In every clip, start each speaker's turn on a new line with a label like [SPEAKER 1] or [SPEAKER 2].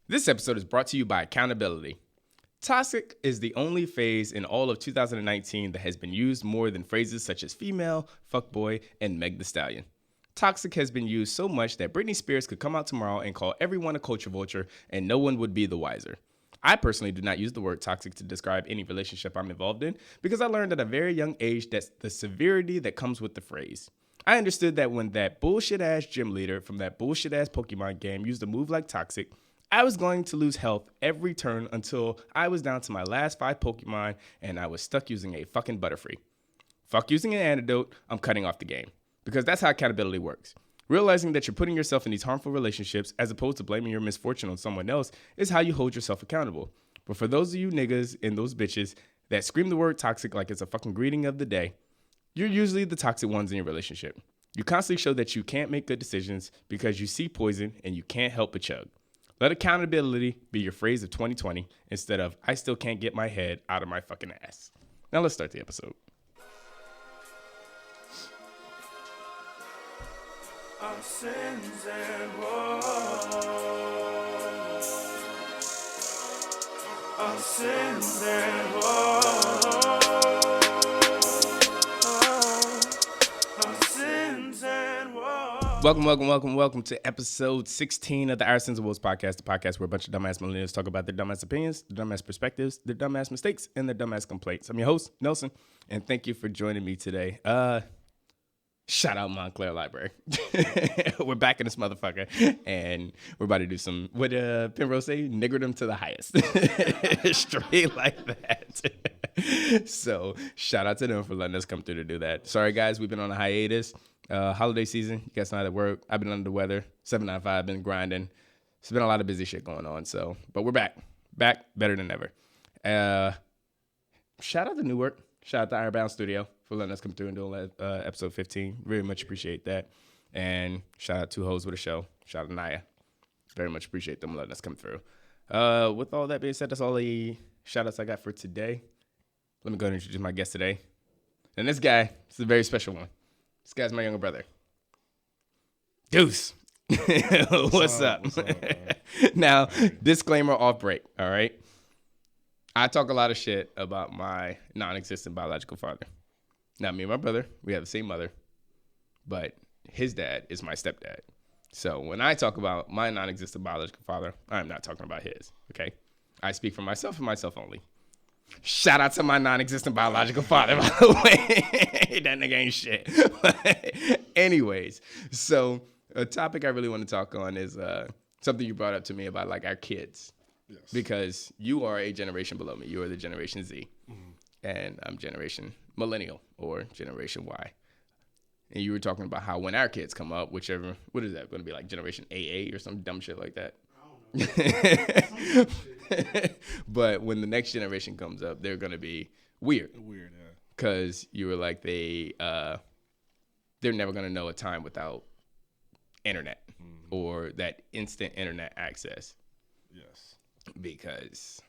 [SPEAKER 1] This episode is brought to you by accountability. Toxic is the only phase in all of 2019 that has been used more than phrases such as female, fuckboy, and Meg Thee Stallion. Toxic has been used so much that Britney Spears could come out tomorrow and call everyone a culture vulture and no one would be the wiser. I personally do not use the word toxic to describe any relationship I'm involved in because I learned at a very young age that's the severity that comes with the phrase. I understood that when that bullshit ass gym leader from that bullshit ass Pokemon game used a move like toxic, I was going to lose health every turn until I was down to my last 5 Pokemon and I was stuck using a fucking Butterfree. Fuck using an antidote, I'm cutting off the game. Because that's how accountability works. Realizing that you're putting yourself in these harmful relationships as opposed to blaming your misfortune on someone else is how you hold yourself accountable. But for those of you niggas and those bitches that scream the word toxic like it's a fucking greeting of the day, you're usually the toxic ones in your relationship. You constantly show that you can't make good decisions because you see poison and you can't help but chug. Let accountability be your phrase of 2020 instead of I still can't get my head out of my fucking ass. Now let's start the episode.
[SPEAKER 2] Our sins and woes. Our sins and woes. Our sins and woes.
[SPEAKER 1] Welcome to episode 16 of the Our Sins and Woes podcast, the podcast where a bunch of dumbass millennials talk about their dumbass opinions, their dumbass perspectives, their dumbass mistakes, and their dumbass complaints. I'm your host, Nelson, and thank you for joining me today. Shout out Montclair Library. We're back in this motherfucker, and we're about to do some, what Penrose say? Nigger them to the highest. Straight like that. So shout out to them for letting us come through to do that. Sorry, guys, we've been on a hiatus. Holiday season, you guys know how that work. I've been under the weather. 795, been grinding. It's been a lot of busy shit going on, so, but we're back. Back better than ever. Shout out to Newark. Shout out to Ironbound Studio for letting us come through and do episode 15. Very much appreciate that. And shout out to Hoes with a Show. Shout out to Naya. Very much appreciate them letting us come through. With all that being said, that's all the shout outs I got for today. Let me go ahead and introduce my guest today. And this guy is a very special one. This guy's my younger brother. Duece. What's up? Now, disclaimer off break, all right? I talk a lot of shit about my non-existent biological father. Now, me and my brother, we have the same mother, but his dad is my stepdad. So when I talk about my non-existent biological father, I'm not talking about his, okay? I speak for myself and myself only. Shout out to my non-existent biological father, by the way. That nigga ain't shit. Anyways, so a topic I really want to talk on is something you brought up to me about like our kids. Yes. Because you are a generation below me. You are the Generation Z. Mm-hmm. And I'm Generation Millennial or Generation Y. And you were talking about how when our kids come up, whichever, what is that going to be, like Generation AA or some dumb shit like that? I don't know. But when the next generation comes up, they're going to be weird. Weird, yeah. Because you were like, they're never going to know a time without internet or that instant internet access. Yes. Because,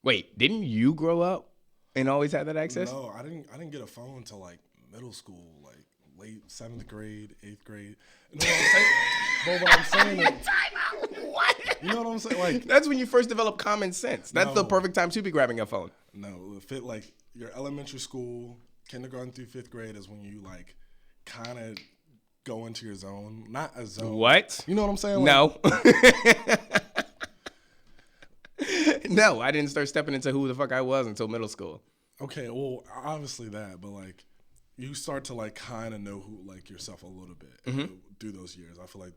[SPEAKER 1] wait, didn't you grow up and always have that access?
[SPEAKER 3] No, I didn't get a phone until like middle school, like late 7th grade, 8th grade. You know what I'm saying? But what I'm saying is,
[SPEAKER 1] what?
[SPEAKER 3] You know what I'm saying? Like
[SPEAKER 1] that's when you first develop common sense. That's the perfect time to be grabbing a phone.
[SPEAKER 3] No, fit like your elementary school, kindergarten through 5th grade is when you like kind of go into your zone. Not a zone.
[SPEAKER 1] What?
[SPEAKER 3] You know what I'm saying? Like,
[SPEAKER 1] no. No, I didn't start stepping into who the fuck I was until middle school.
[SPEAKER 3] Okay, well, obviously that, but like you start to like kind of know who like yourself a little bit through those years. I feel like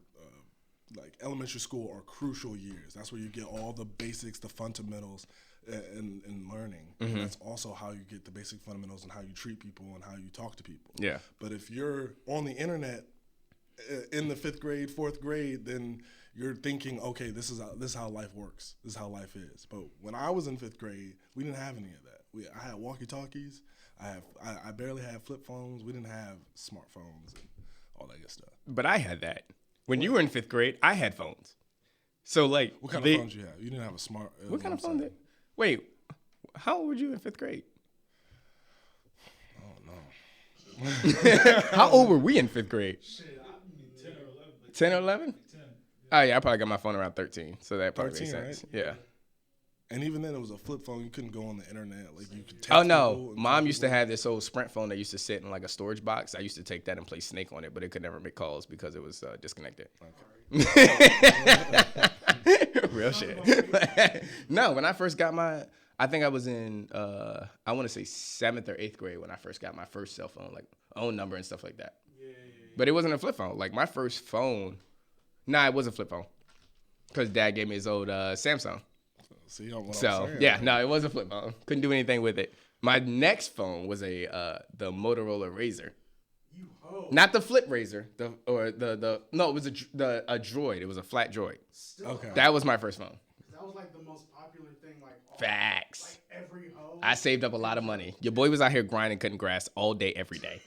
[SPEAKER 3] elementary school are crucial years. That's where you get all the basics, the fundamentals in learning. Mm-hmm. And that's also how you get the basic fundamentals and how you treat people and how you talk to people. Yeah. But if you're on the internet in the 5th grade, 4th grade, then you're thinking, okay, this is how life works. This is how life is. But when I was in 5th grade, we didn't have any of that. I had walkie-talkies. I barely had flip phones. We didn't have smartphones and all that good stuff.
[SPEAKER 1] But I had that. When you were in 5th grade, I had phones. So like,
[SPEAKER 3] what kind of phones you have? You didn't have a smart.
[SPEAKER 1] What kind of phone did? Wait, how old were you in 5th grade?
[SPEAKER 3] I don't know.
[SPEAKER 1] How old were we in 5th grade?
[SPEAKER 4] Shit, I mean 10 or 11.
[SPEAKER 1] 10 or 11?
[SPEAKER 4] 10.
[SPEAKER 1] Oh yeah, I probably got my phone around 13, so that probably makes
[SPEAKER 3] 13,
[SPEAKER 1] sense.
[SPEAKER 3] right?
[SPEAKER 1] Yeah.
[SPEAKER 3] And even then, it was a flip phone. You couldn't go on the internet. Like you could text
[SPEAKER 1] Oh no,
[SPEAKER 3] people and
[SPEAKER 1] Mom
[SPEAKER 3] call
[SPEAKER 1] used to
[SPEAKER 3] people.
[SPEAKER 1] have this old Sprint phone that used to sit in like a storage box. I used to take that and play Snake on it, but it could never make calls because it was disconnected. Real shit. No, when I first got I think I was in, I want to say 7th or 8th grade when I first got my first cell phone, like own number and stuff like that. But it wasn't a flip phone. Like my first phone, it was a flip phone because Dad gave me his old Samsung.
[SPEAKER 3] See what I'm
[SPEAKER 1] So
[SPEAKER 3] saying?
[SPEAKER 1] yeah, no, it was a flip phone. Couldn't do anything with it. My next phone was the Motorola Razor. Not the flip Razor, it was a Droid. It was a flat Droid.
[SPEAKER 3] Okay.
[SPEAKER 1] That was my first phone.
[SPEAKER 4] That was like the most popular thing, like
[SPEAKER 1] Facts.
[SPEAKER 4] like every hoe.
[SPEAKER 1] I saved up a lot of money. Your boy was out here grinding, cutting grass all day, every day.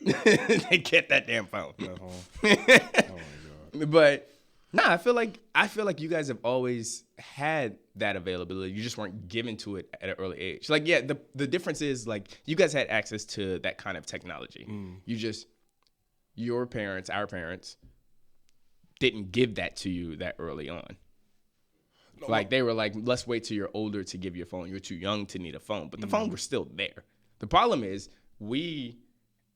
[SPEAKER 1] They get that damn phone.
[SPEAKER 3] Oh my god.
[SPEAKER 1] But I feel like you guys have always had that availability. You just weren't given to it at an early age. Like, yeah, the difference is like you guys had access to that kind of technology. Your parents, our parents, didn't give that to you that early on. No, like they were like, let's wait till you're older to give you a phone. You're too young to need a phone. But the phone was still there. The problem is we,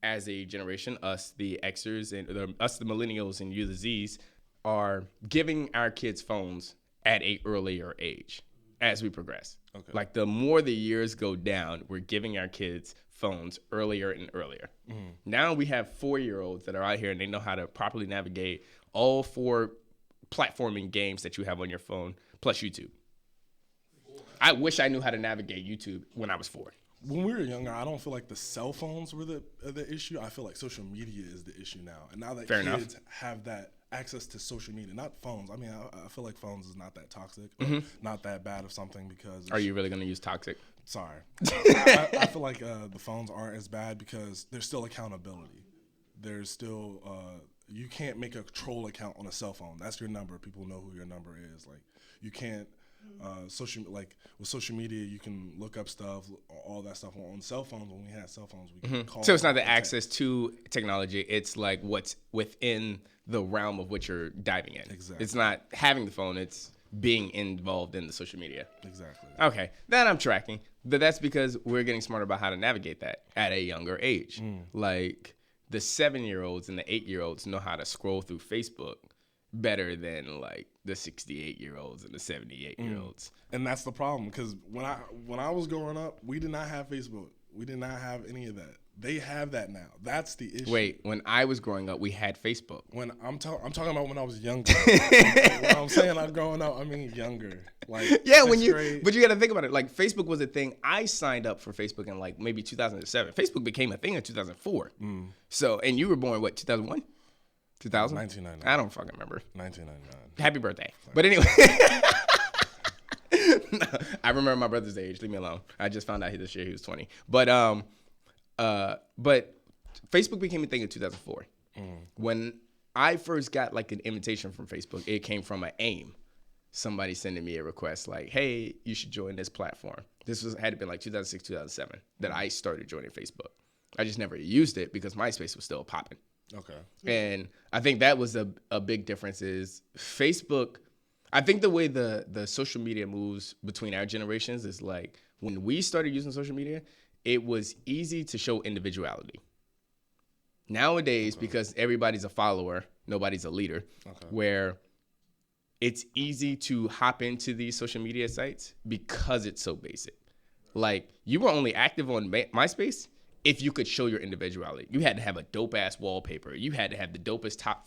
[SPEAKER 1] as a generation, us the Xers and us the millennials and you the Zs, are giving our kids phones at a earlier age as we progress. Okay. Like the more the years go down, we're giving our kids phones earlier and earlier. Now we have 4-year-olds that are out here and they know how to properly navigate all 4 platforming games that you have on your phone, plus YouTube. I wish I knew how to navigate YouTube when I was 4.
[SPEAKER 3] When we were younger, I don't feel like the cell phones were the issue. I feel like social media is the issue now. And now that kids have that access to social media, not phones. I mean, I feel like phones is not that toxic, or not that bad of something because.
[SPEAKER 1] Are you really going to use toxic?
[SPEAKER 3] Sorry. I feel like the phones aren't as bad because there's still accountability. There's still, you can't make a troll account on a cell phone. That's your number. People know who your number is. Like, you can't, with social media, you can look up stuff, all that stuff on cell phones. When we had cell phones, we could call.
[SPEAKER 1] So it's not the access to technology. It's like what's within the realm of what you're diving in.
[SPEAKER 3] Exactly.
[SPEAKER 1] It's not having the phone. It's being involved in the social media.
[SPEAKER 3] Exactly.
[SPEAKER 1] Okay, that I'm tracking. But that's because we're getting smarter about how to navigate that at a younger age. Like the 7-year-olds and the 8-year-olds know how to scroll through Facebook better than like the 68-year-olds and the 78-year-olds.
[SPEAKER 3] And that's the problem because when I was growing up, we did not have Facebook. We did not have any of that. They have that now. That's the issue.
[SPEAKER 1] Wait, when I was growing up, we had Facebook.
[SPEAKER 3] When I'm talking about when I was younger. When I'm saying I'm growing up, I mean younger. Like
[SPEAKER 1] yeah, but you got to think about it. Like Facebook was a thing. I signed up for Facebook in like maybe 2007. Facebook became a thing in 2004. So, and you were born what, 2001? 2000?
[SPEAKER 3] 1999.
[SPEAKER 1] I don't fucking remember.
[SPEAKER 3] 1999.
[SPEAKER 1] Happy birthday. But anyway. No, I remember my brother's age. Leave me alone. I just found out this year he was 20. But Facebook became a thing in 2004. When I first got like an invitation from Facebook, it came from an AIM. Somebody sending me a request like, hey, you should join this platform. This had been like 2006, 2007 that I started joining Facebook. I just never used it because MySpace was still popping.
[SPEAKER 3] Okay.
[SPEAKER 1] And I think that was a big difference is Facebook. I think the way the social media moves between our generations is like when we started using social media, it was easy to show individuality. Nowadays, because everybody's a follower, nobody's a leader, where it's easy to hop into these social media sites because it's so basic. Like you were only active on MySpace if you could show your individuality. You had to have a dope-ass wallpaper. You had to have the dopest top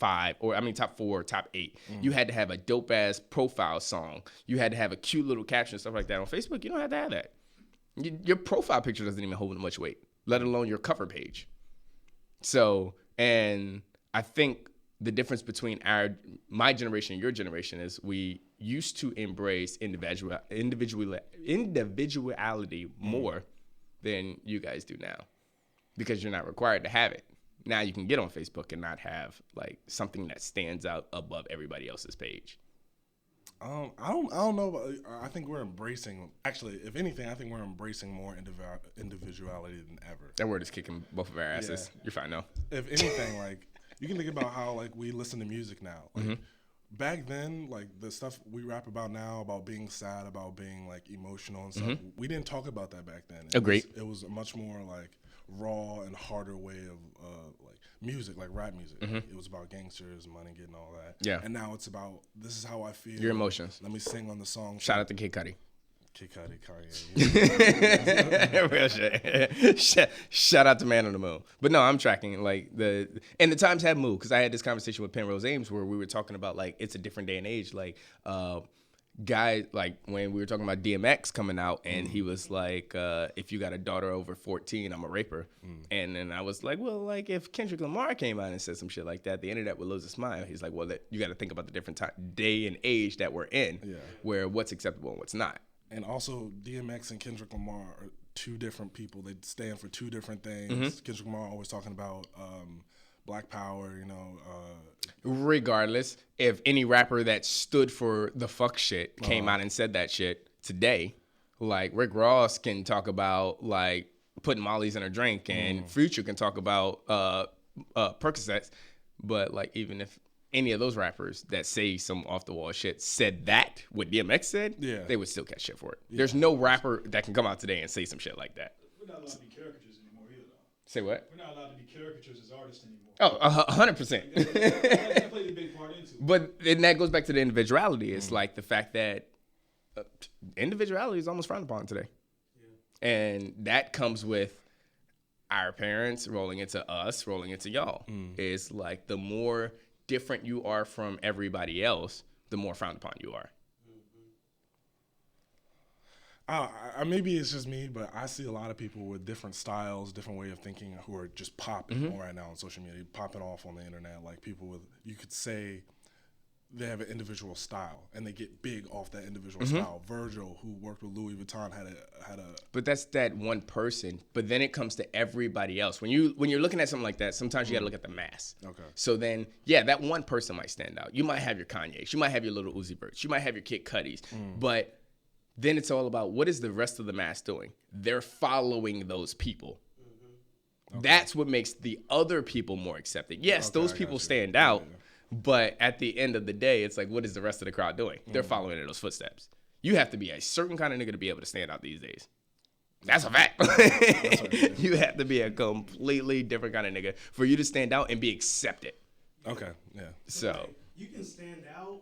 [SPEAKER 1] 4, top 8. You had to have a dope-ass profile song. You had to have a cute little caption, stuff like that. On Facebook, you don't have to have that. Your profile picture doesn't even hold much weight, let alone your cover page. So, and I think the difference between my generation and your generation is we used to embrace individuality more than you guys do now. Because you're not required to have it. Now you can get on Facebook and not have like something that stands out above everybody else's page.
[SPEAKER 3] I don't know. I think we're embracing. Actually, if anything, I think we're embracing more individuality than ever.
[SPEAKER 1] That word is kicking both of our asses. Yeah. You're fine now.
[SPEAKER 3] If anything, like you can think about how like we listen to music now. Like, back then, like the stuff we rap about now, about being sad, about being like emotional and stuff, we didn't talk about that back then.
[SPEAKER 1] Agreed.
[SPEAKER 3] It was a much more like raw and harder way of like music, like rap music. It was about gangsters, money, getting all that.
[SPEAKER 1] Yeah.
[SPEAKER 3] And now it's about, this is how I feel.
[SPEAKER 1] Your emotions.
[SPEAKER 3] Let me sing on the song.
[SPEAKER 1] Shout out to Kid Cudi.
[SPEAKER 3] Kid Cudi, Kanye.
[SPEAKER 1] Real shit. Shout out to Man on the Moon. But no, I'm tracking like the times have moved, because I had this conversation with Penrose Ames where we were talking about like it's a different day and age. Like guys, like when we were talking about DMX coming out and he was like, if you got a daughter over 14, I'm a raper. And then I was like, well, like if Kendrick Lamar came out and said some shit like that, the internet would lose a smile. He's like, well, you got to think about the different day and age that we're in, where what's acceptable and what's not.
[SPEAKER 3] And also, DMX and Kendrick Lamar are two different people. They stand for two different things. Kendrick Lamar always talking about Black Power, you know.
[SPEAKER 1] Regardless, if any rapper that stood for the fuck shit came out and said that shit today, like Rick Ross can talk about like putting Molly's in her drink, and Future can talk about Percocets, but like even if any of those rappers that say some off the wall shit said that what DMX said, they would still catch shit for it. There's no rapper that can come out today and say some shit like that.
[SPEAKER 5] We're not allowed to be caricatures anymore either, though.
[SPEAKER 1] Say what?
[SPEAKER 5] We're not allowed to be caricatures as artists anymore.
[SPEAKER 1] Oh, 100%.
[SPEAKER 5] That played a big part into it.
[SPEAKER 1] But and that goes back to the individuality. It's like the fact that individuality is almost frowned upon today. And that comes with our parents rolling into us, rolling into y'all. It's like the more different you are from everybody else, the more frowned upon you are.
[SPEAKER 3] Maybe it's just me, but I see a lot of people with different styles, different way of thinking, who are just popping right now on social media, popping off on the internet. Like people with, you could say they have an individual style and they get big off that individual style. Virgil, who worked with Louis Vuitton, had a.
[SPEAKER 1] But that's that one person. But then it comes to everybody else. When you're looking at something like that, sometimes you got to look at the mass.
[SPEAKER 3] Okay.
[SPEAKER 1] So then, yeah, that one person might stand out. You might have your Kanye's, you might have your little Uzi Verts, you might have your Kid Cudis, but then it's all about what is the rest of the mass doing? They're following those people. That's what makes the other people more accepted. Yes, those people stand out. But at the end of the day, it's like, what is the rest of the crowd doing? They're following in those footsteps. You have to be a certain kind of nigga to be able to stand out these days. That's a fact. You have to be a completely different kind of nigga for you to stand out and be accepted.
[SPEAKER 3] Okay, yeah.
[SPEAKER 1] So
[SPEAKER 4] you can stand out,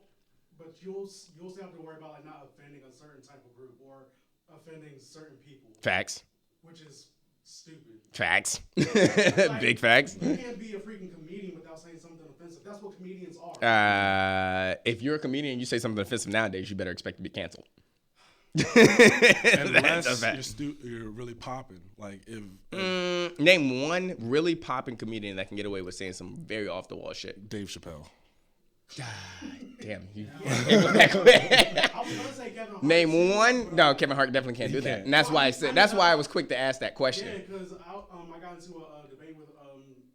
[SPEAKER 4] but you'll still have to worry about like not offending a certain type of group or offending certain people.
[SPEAKER 1] Facts.
[SPEAKER 4] Which is stupid.
[SPEAKER 1] Facts.
[SPEAKER 4] Like,
[SPEAKER 1] Big facts.
[SPEAKER 4] You can't be a freaking comedian without saying something offensive. That's what comedians are.
[SPEAKER 1] If you're a comedian and you say something offensive nowadays, you better expect to be canceled.
[SPEAKER 3] Unless you're really popping. Like if
[SPEAKER 1] name one really popping comedian that can get away with saying some very off the wall shit.
[SPEAKER 3] Dave Chappelle.
[SPEAKER 1] Damn.
[SPEAKER 4] I was gonna say Kevin Hart.
[SPEAKER 1] Name one. No, Kevin Hart definitely can't do that. And that's why I said. That's why I was quick to ask that question.
[SPEAKER 4] Yeah, because I got into a debate with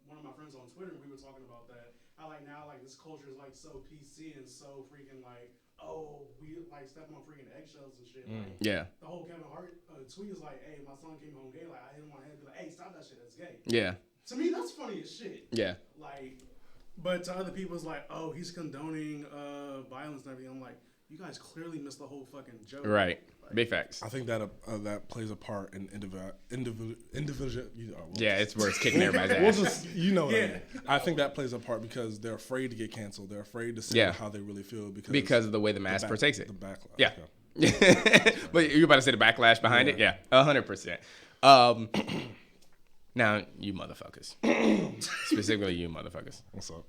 [SPEAKER 4] one of my friends on Twitter. We were talking about that. How like now like this culture is like so PC and so freaking like we like stepping on freaking eggshells and shit. Like,
[SPEAKER 1] Yeah.
[SPEAKER 4] The whole Kevin Hart tweet is like, hey, my son came home gay. Like I hit him on the head, be like, hey, stop that shit. That's gay.
[SPEAKER 1] Yeah.
[SPEAKER 4] To me, that's funny as shit.
[SPEAKER 1] Yeah.
[SPEAKER 4] Like, but to other people, it's like, oh, he's condoning violence and everything. I'm like, you guys clearly missed the whole fucking joke.
[SPEAKER 1] Right.
[SPEAKER 4] Like,
[SPEAKER 1] Big facts.
[SPEAKER 3] I think that plays a part in individual.
[SPEAKER 1] Yeah, it's where it's kicking everybody's
[SPEAKER 3] We'll
[SPEAKER 1] ass.
[SPEAKER 3] just, you know what I mean. I think that plays a part because they're afraid to get canceled. They're afraid to say how they really feel because
[SPEAKER 1] of the way the mass partakes it.
[SPEAKER 3] The backlash.
[SPEAKER 1] Yeah. But you're about to say the backlash behind it? Yeah, 100%. Now, you motherfuckers. Specifically you motherfuckers.
[SPEAKER 3] What's up?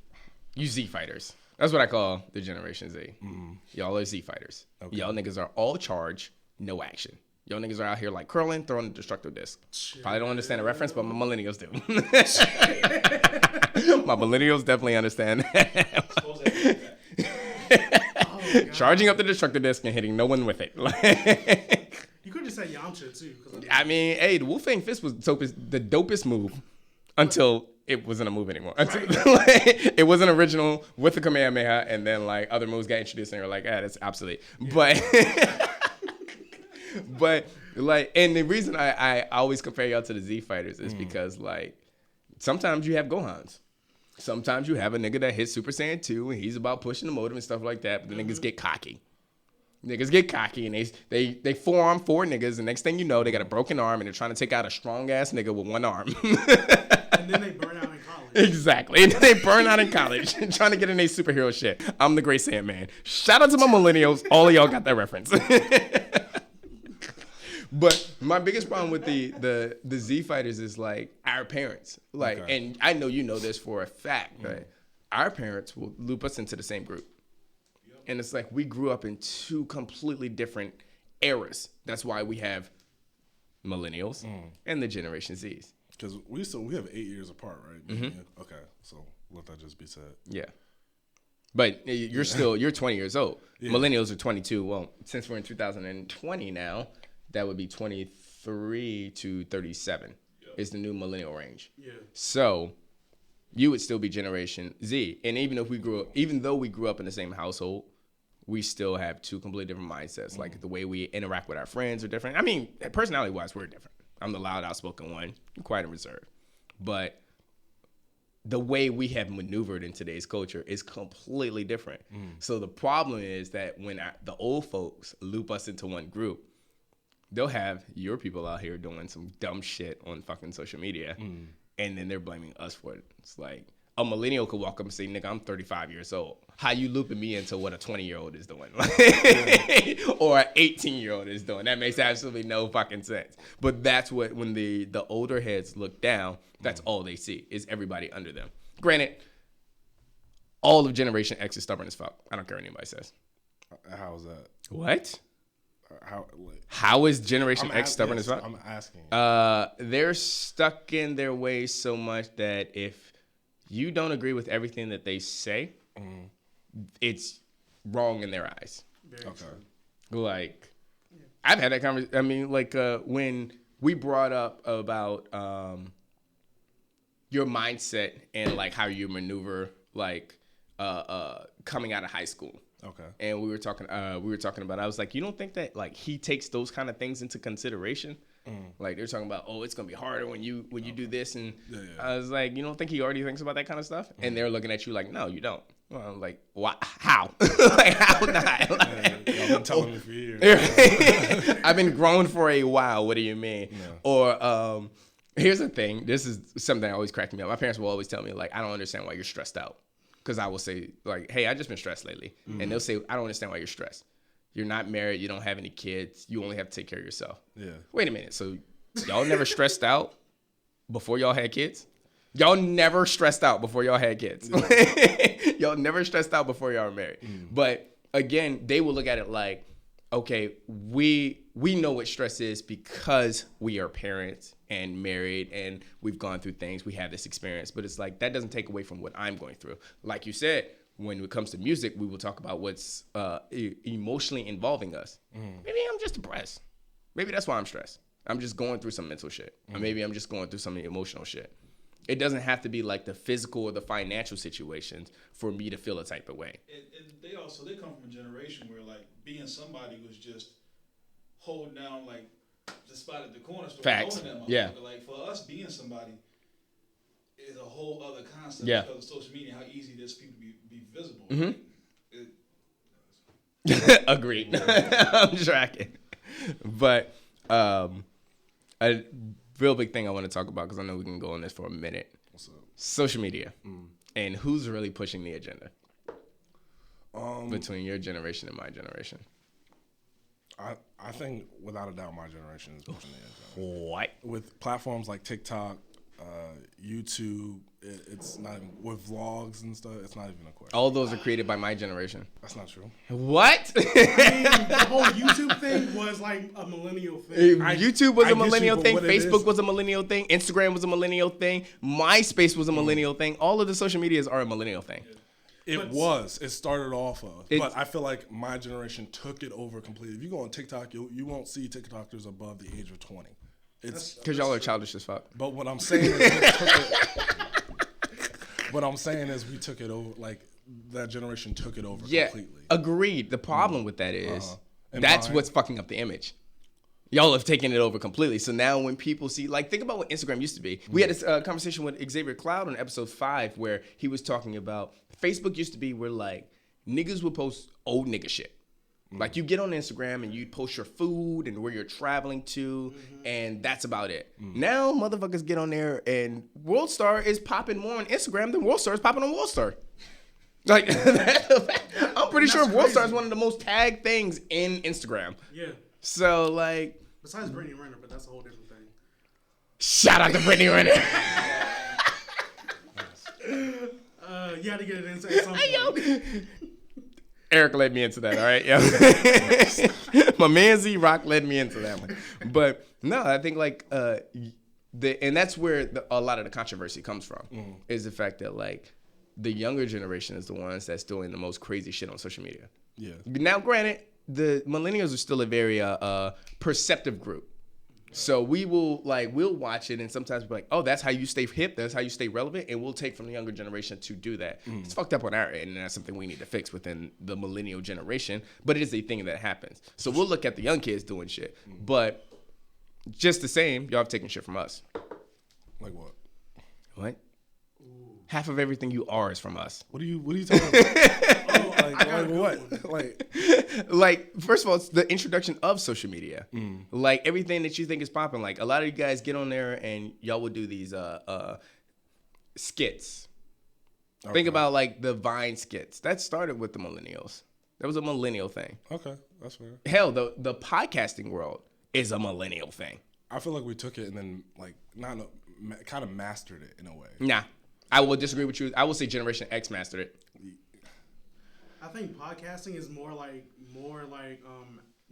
[SPEAKER 1] You Z fighters. That's what I call the Generation Z. Y'all are Z fighters.
[SPEAKER 3] Okay.
[SPEAKER 1] Y'all niggas are all charge, no action. Y'all niggas are out here like curling, throwing a destructive disc. Probably don't understand the reference, but my millennials do. My millennials definitely understand that. Charging up the destructive disc and hitting no one with it.
[SPEAKER 4] you could just say Yamcha too.
[SPEAKER 1] I mean, hey, the Wu-Fang Fist was the dopest move until it wasn't a move anymore. Until, it was an original with the Kamehameha, and then like other moves got introduced, and you're like, that's obsolete. Yeah. But like, and the reason I always compare y'all to the Z fighters is because like sometimes you have Gohans. Sometimes you have a nigga that hits Super Saiyan 2 and he's about pushing the motive and stuff like that, but the niggas get cocky. Niggas get cocky and they forearm 4 niggas, and next thing you know, they got a broken arm and they're trying to take out a strong ass nigga with one arm.
[SPEAKER 4] And then they burn out in college.
[SPEAKER 1] Exactly. And then they burn out in college trying to get in their superhero shit. I'm the Great Sandman. Shout out to my millennials. All of y'all got that reference. But my biggest problem with the Z fighters is like our parents. Like, and I know you know this for a fact, right? Our parents will loop us into the same group. And it's like we grew up in 2 completely different eras. That's why we have millennials and the Generation Zs.
[SPEAKER 3] Because we have 8 years apart, right? Mm-hmm. Okay, so let that just be said.
[SPEAKER 1] Yeah. But you're 20 years old. Yeah. Millennials are 22. Well, since we're in 2020 now, that would be 23 to 37 is the new millennial range. Yeah. So you would still be Generation Z. And even though we grew up in the same household, we still have 2 completely different mindsets. Like the way we interact with our friends are different. I mean, personality-wise, we're different. I'm the loud, outspoken one, quiet and reserved. But the way we have maneuvered in today's culture is completely different. So the problem is that when the old folks loop us into one group, they'll have your people out here doing some dumb shit on fucking social media, and then they're blaming us for it. It's like a millennial could walk up and say, nigga, I'm 35 years old. How you looping me into what a 20-year-old is doing? Or an 18-year-old is doing? That makes absolutely no fucking sense. But that's what, when the older heads look down, that's all they see is everybody under them. Granted, all of Generation X is stubborn as fuck. I don't care what anybody says.
[SPEAKER 3] How is that?
[SPEAKER 1] What? How is Generation X stubborn as fuck?
[SPEAKER 3] I'm asking.
[SPEAKER 1] They're stuck in their ways so much that if you don't agree with everything that they say, it's wrong in their eyes.
[SPEAKER 3] Okay.
[SPEAKER 1] Like, I've had that conversation. I mean, like, when we brought up about your mindset and, like, how you maneuver, like, coming out of high school.
[SPEAKER 3] Okay.
[SPEAKER 1] And we were talking about, I was like, you don't think that, like, he takes those kind of things into consideration? Like, they're talking about, oh, it's going to be harder when you do this. And I was like, you don't think he already thinks about that kind of stuff? And they're looking at you like, no, you don't. Well, I'm like, why? How? Like, how not? Like,
[SPEAKER 3] y'all been telling me for years.
[SPEAKER 1] I've been grown for a while. What do you mean? Yeah. Or here's the thing. This is something that always cracked me up. My parents will always tell me, like, I don't understand why you're stressed out. Because I will say, like, hey, I just been stressed lately. And they'll say, I don't understand why you're stressed. You're not married. You don't have any kids. You only have to take care of yourself. Yeah. Wait a minute. So y'all never stressed out before y'all had kids? Y'all never stressed out before y'all had kids. Y'all never stressed out before y'all were married. But again, they will look at it like, okay, we know what stress is because we are parents and married and we've gone through things. We have this experience. But it's like, that doesn't take away from what I'm going through. Like you said, when it comes to music, we will talk about what's emotionally involving us. Maybe I'm just depressed. Maybe that's why I'm stressed. I'm just going through some mental shit. Or maybe I'm just going through some emotional shit. It doesn't have to be like the physical or the financial situations for me to feel a type of way.
[SPEAKER 5] And they come from a generation where, like, being somebody was just holding down, like, the spot at the corner store.
[SPEAKER 1] Facts. Yeah.
[SPEAKER 5] Like, for us, being somebody is a whole other concept because of social media, how easy it is for people to be visible.
[SPEAKER 1] Agreed. I'm tracking. But a real big thing I want to talk about, because I know we can go on this for a minute. What's up? Social media. And who's really pushing the agenda between your generation and my generation?
[SPEAKER 3] I think, without a doubt, my generation is pushing the agenda.
[SPEAKER 1] What?
[SPEAKER 3] With platforms like TikTok, YouTube, it's not even, with vlogs and stuff, it's not even a question.
[SPEAKER 1] All those are created by my generation.
[SPEAKER 3] That's not true.
[SPEAKER 1] What?
[SPEAKER 4] I mean, the whole YouTube thing was like a millennial thing.
[SPEAKER 1] YouTube was a millennial thing. Facebook was a millennial thing. Instagram was a millennial thing. MySpace was a millennial thing. All of the social medias are a millennial thing.
[SPEAKER 3] It started off of, but I feel like my generation took it over completely. If you go on TikTok, you won't see TikTokers above the age of 20. It's
[SPEAKER 1] because y'all are childish as fuck.
[SPEAKER 3] But what I'm saying is, we took it over. Like, that generation took it over completely.
[SPEAKER 1] Agreed. The problem with that is that's what's fucking up the image. Y'all have taken it over completely. So now when people see, like, think about what Instagram used to be. We had this conversation with Xavier Cloud on episode 5 where he was talking about Facebook used to be where, like, niggas would post old nigga shit. Like, you get on Instagram and you post your food and where you're traveling to, and that's about it. Now, motherfuckers get on there and World Star is popping more on Instagram than World Star is popping on World Star. Like, I'm pretty sure World Star is one of the most tagged things in Instagram.
[SPEAKER 4] Yeah.
[SPEAKER 1] So, like...
[SPEAKER 4] Besides Brittany Renner, but that's a whole different thing.
[SPEAKER 1] Shout out to Brittany Renner.
[SPEAKER 4] You had to get it in at some point.
[SPEAKER 1] Eric led me into that, all right? Yeah. My man Z-Rock led me into that one. But, no, I think, like, and that's where a lot of the controversy comes from, is the fact that, like, the younger generation is the ones that's doing the most crazy shit on social media.
[SPEAKER 3] Yeah.
[SPEAKER 1] Now, granted, the millennials are still a very perceptive group. So we'll watch it and sometimes be like, oh, that's how you stay hip, that's how you stay relevant, and we'll take from the younger generation to do that. It's fucked up on our end, and that's something we need to fix within the millennial generation, but it is a thing that happens. So we'll look at the young kids doing shit, but just the same, y'all have taken shit from us.
[SPEAKER 3] Like what?
[SPEAKER 1] What? Half of everything you are is from us.
[SPEAKER 3] What are you talking about? like what?
[SPEAKER 1] Like, first of all, it's the introduction of social media. Like, everything that you think is popping. Like, a lot of you guys get on there and y'all will do these skits. Okay. Think about, like, the Vine skits. That started with the millennials. That was a millennial thing.
[SPEAKER 3] Okay, that's fair.
[SPEAKER 1] Hell, the podcasting world is a millennial thing.
[SPEAKER 3] I feel like we took it and then, like, kind of mastered it in a way.
[SPEAKER 1] Nah. I will disagree with you. I will say Generation X mastered it.
[SPEAKER 4] I think podcasting is more like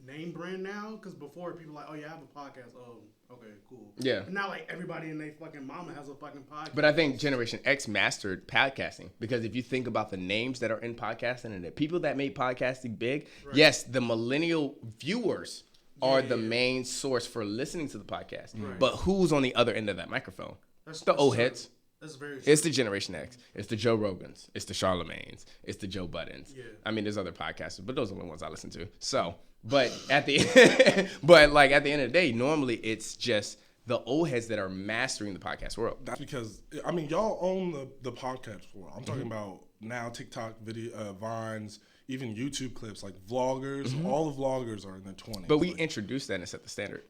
[SPEAKER 4] name brand now, because before people like, oh yeah, I have a podcast. Oh, okay, cool.
[SPEAKER 1] Yeah.
[SPEAKER 4] But now like everybody and their fucking mama has a fucking podcast.
[SPEAKER 1] But I think Generation X mastered podcasting, because if you think about the names that are in podcasting and the people that made podcasting big, yes, the millennial viewers are the main source for listening to the podcast. Right. But who's on the other end of that microphone? That's the old heads.
[SPEAKER 4] That's very true.
[SPEAKER 1] It's the Generation X. It's the Joe Rogans. It's the Charlemagnes. It's the Joe Buttons. Yeah. I mean, there's other podcasters, but those are the ones I listen to. So, but at the end of the day, normally it's just the old heads that are mastering the podcast world.
[SPEAKER 3] That's because, I mean, y'all own the podcast world. I'm talking about now TikTok video, Vines, even YouTube clips, like vloggers. All the vloggers are in their 20s.
[SPEAKER 1] But we introduced that and set the standard.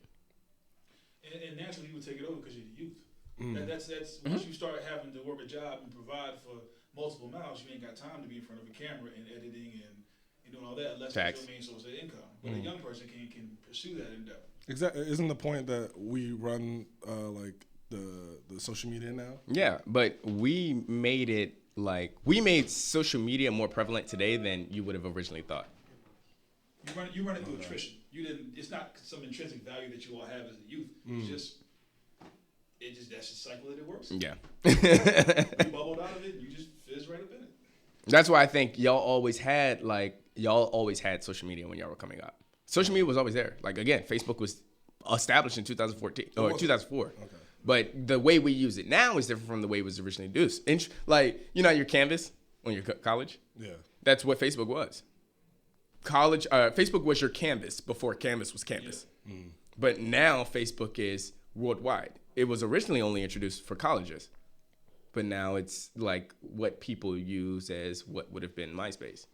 [SPEAKER 5] And naturally, you would take it over because you're the youth. That's once you start having to work a job and provide for multiple mouths, you ain't got time to be in front of a camera and editing and doing all that unless that's your main source of income. But a young person can pursue that endeavor.
[SPEAKER 3] Exactly. Isn't the point that we run like the social media now?
[SPEAKER 1] Yeah, but we made social media more prevalent today than you would have originally thought.
[SPEAKER 5] You run it through attrition. It's not some intrinsic value that you all have as a youth. It's just that's the cycle that it works.
[SPEAKER 1] Yeah.
[SPEAKER 5] You bubbled out of it, you just fizz right up in it.
[SPEAKER 1] That's why I think y'all always had social media when y'all were coming up. Social media was always there. Like, again, Facebook was established in 2014 or 2004. Okay. But the way we use it now is different from the way it was originally used. Like, you know your Canvas when you're college? Yeah. That's what Facebook was. Facebook was your Canvas before Canvas was Canvas. Yeah. But now Facebook is worldwide. It was originally only introduced for colleges, but now it's like what people use as what would have been MySpace.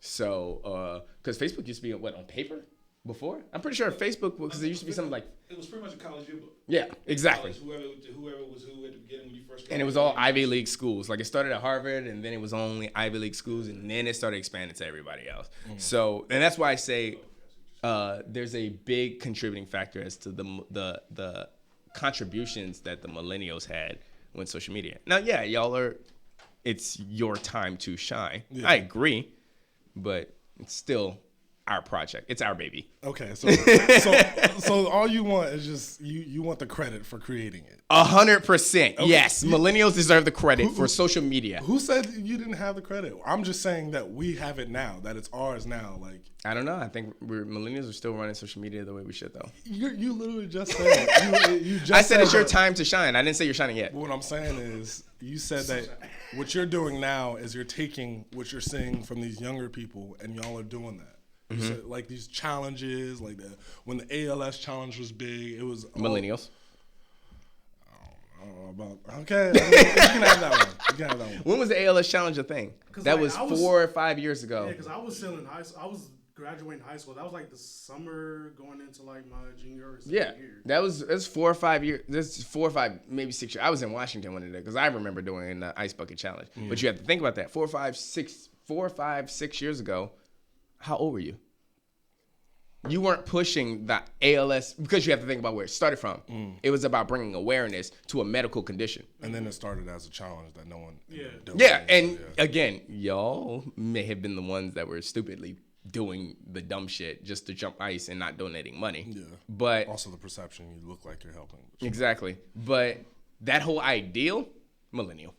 [SPEAKER 1] So, because Facebook used to be on paper before? I'm pretty sure Facebook, because there used to be something like...
[SPEAKER 5] It was pretty much a college yearbook.
[SPEAKER 1] Yeah, exactly.
[SPEAKER 5] College, whoever was who at the beginning when you first started.
[SPEAKER 1] And it was all Ivy League schools. Like, it started at Harvard, and then it was only Ivy League schools, and then it started expanding to everybody else. So, and that's why I say there's a big contributing factor as to the contributions that the millennials had when social media. Now, yeah, it's your time to shine. Yeah. I agree, but it's still our project. It's our baby.
[SPEAKER 3] Okay, so all you want is just you want the credit for creating it.
[SPEAKER 1] 100%. Okay. Yes, millennials deserve the credit for social media.
[SPEAKER 3] Who said you didn't have the credit? I'm just saying that we have it now. That it's ours now. Like,
[SPEAKER 1] I don't know. I think millennials are still running social media the way we should, though.
[SPEAKER 3] You literally just said it. You just
[SPEAKER 1] I said it's your time to shine. I didn't say you're shining yet.
[SPEAKER 3] But what I'm saying is, you said that what you're doing now is you're taking what you're seeing from these younger people, and y'all are doing that. You said, like these challenges, like when the ALS challenge was big, it was
[SPEAKER 1] Millennials.
[SPEAKER 3] I don't know about okay. I mean, you can have that one. You can have that one.
[SPEAKER 1] When was the ALS challenge a thing?
[SPEAKER 4] 'Cause,
[SPEAKER 1] That
[SPEAKER 4] like,
[SPEAKER 1] was
[SPEAKER 4] I was-
[SPEAKER 1] 4 or 5 years ago.
[SPEAKER 4] Yeah, because I was still in high school. I was graduating high school. That was like the summer going into like my junior or senior
[SPEAKER 1] Yeah,
[SPEAKER 4] year.
[SPEAKER 1] that's 4 or 5 years. That's 4 or 5, maybe 6 years. I was in Washington when it did because I remember doing the ice bucket challenge. But you have to think about that. 4 or 5, 6 years ago. How old were you? You weren't pushing the ALS because you have to think about where it started from. It was about bringing awareness to a medical condition.
[SPEAKER 3] And then it started as a challenge that no one.
[SPEAKER 4] Yeah.
[SPEAKER 1] Yeah, and again, y'all may have been the ones that were stupidly doing the dumb shit just to jump ice and not donating money.
[SPEAKER 3] Yeah.
[SPEAKER 1] But
[SPEAKER 3] Also, the perception you look like you're helping.
[SPEAKER 1] exactly. But that whole ideal, millennial.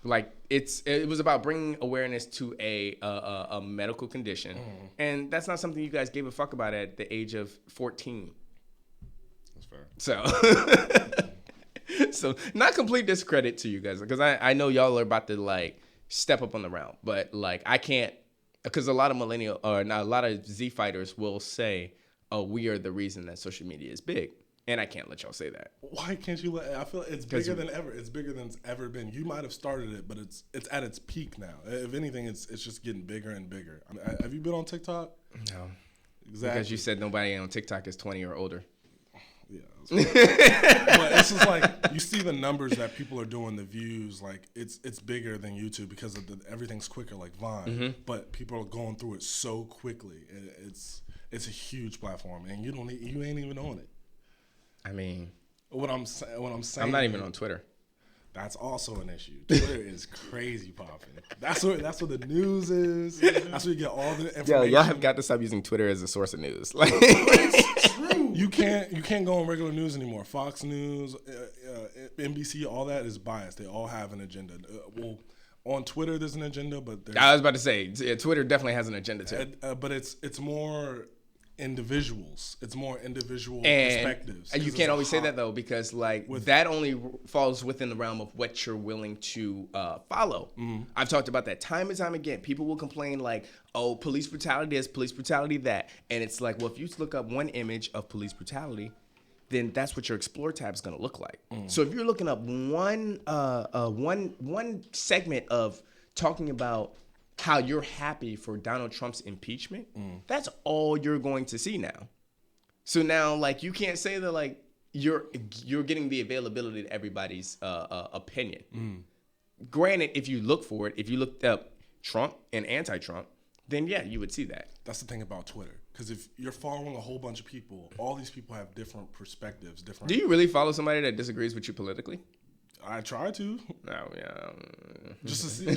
[SPEAKER 1] Like it was about bringing awareness to a medical condition, and that's not something you guys gave a fuck about at the age of 14.
[SPEAKER 3] That's fair.
[SPEAKER 1] So, so not complete discredit to you guys because I know y'all are about to like step up on the round, but like I can't because a lot of millennial or not a lot of Z fighters will say, "Oh, we are the reason that social media is big." And I can't let y'all say that.
[SPEAKER 3] Why can't you let? I feel it's bigger than ever. It's bigger than it's ever been. You might have started it, but it's at its peak now. If anything, it's just getting bigger and bigger. I mean, have you been on TikTok?
[SPEAKER 1] No,
[SPEAKER 3] Exactly.
[SPEAKER 1] because you said nobody on TikTok is 20 or older.
[SPEAKER 3] Yeah. But it's just like you see the numbers that people are doing, the views. Like it's bigger than YouTube because of everything's quicker, like Vine. But people are going through it so quickly. It's a huge platform, and you ain't even on it.
[SPEAKER 1] I mean,
[SPEAKER 3] What I'm saying.
[SPEAKER 1] I'm not even on Twitter.
[SPEAKER 3] That's also an issue. Twitter is crazy popping. That's what the news is. That's where you get all the information.
[SPEAKER 1] Yo, y'all have got to stop using Twitter as a source of news. Like,
[SPEAKER 3] You can't go on regular news anymore. Fox News, NBC, all that is biased. They all have an agenda. Well, on Twitter there's an agenda, but
[SPEAKER 1] I was about to say, yeah, Twitter definitely has an agenda too.
[SPEAKER 3] but it's more individuals. It's more individual
[SPEAKER 1] And
[SPEAKER 3] perspectives.
[SPEAKER 1] you
[SPEAKER 3] 'Cause
[SPEAKER 1] can't
[SPEAKER 3] it's
[SPEAKER 1] always say
[SPEAKER 3] hot-
[SPEAKER 1] that though, because like that only falls within the realm of what you're willing to follow. I've talked about that time and time again. People will complain like, "Oh, police brutality this, police brutality that," and it's like, well, if you look up one image of police brutality, then that's what your explore tab is going to look like. So if you're looking up one segment of talking about how you're happy for Donald Trump's impeachment, that's all you're going to see now. So now, like, you can't say that like you're getting the availability to everybody's opinion. Granted, if you look for it, if you looked up Trump and anti-Trump, then yeah, you would see that.
[SPEAKER 3] That's the thing about Twitter. Because if you're following a whole bunch of people, all these people have different perspectives.
[SPEAKER 1] Do you really follow somebody that disagrees with you politically?
[SPEAKER 3] I try to.
[SPEAKER 1] No, yeah.
[SPEAKER 3] Just to see.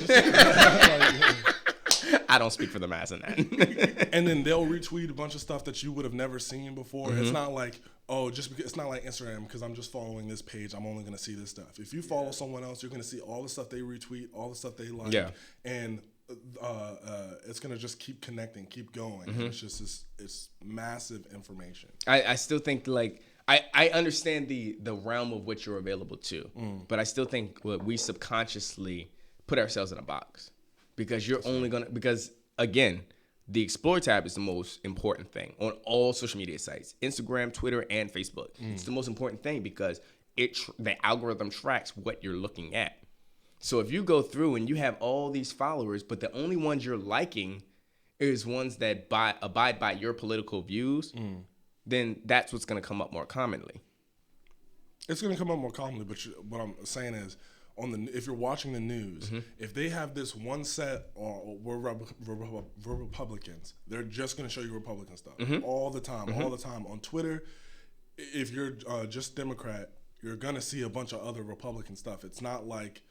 [SPEAKER 1] I don't speak for the mass in that.
[SPEAKER 3] And then they'll retweet a bunch of stuff that you would have never seen before. It's not like, it's not like Instagram because I'm just following this page, I'm only going to see this stuff. If you follow someone else, you're going to see all the stuff they retweet, all the stuff they like.
[SPEAKER 1] Yeah.
[SPEAKER 3] And it's going to just keep connecting, keep going. It's just it's massive information.
[SPEAKER 1] I still think like I understand the realm of what you're available to, but I still think we subconsciously put ourselves in a box because because again, the explore tab is the most important thing on all social media sites, Instagram, Twitter, and Facebook. It's the most important thing because the algorithm tracks what you're looking at. So if you go through and you have all these followers, but the only ones you're liking is ones that abide by your political views, then that's what's going to come up more commonly.
[SPEAKER 3] It's going to come up more commonly, but what I'm saying is, if you're watching the news, if they have this one set or we're Republicans, they're just going to show you Republican stuff all the time. On Twitter, if you're just Democrat, you're going to see a bunch of other Republican stuff. It's not like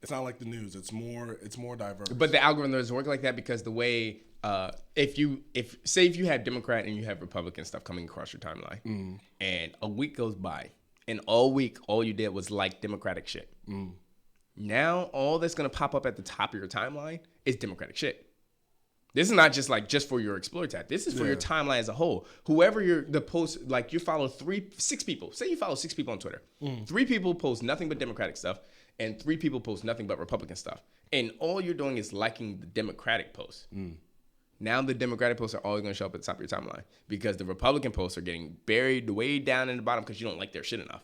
[SPEAKER 3] the news. It's more diverse.
[SPEAKER 1] But the algorithm doesn't work like that because the way if you have Democrat and you have Republican stuff coming across your timeline, and a week goes by, and all week all you did was like Democratic shit. Now all that's gonna pop up at the top of your timeline is Democratic shit. This is not just for your explore tab. This is for your timeline as a whole. Whoever you follow 6 people. Say you follow 6 people on Twitter. 3 people post nothing but Democratic stuff, and 3 people post nothing but Republican stuff. And all you're doing is liking the Democratic posts. Now the Democratic posts are always going to show up at the top of your timeline because the Republican posts are getting buried way down in the bottom because you don't like their shit enough.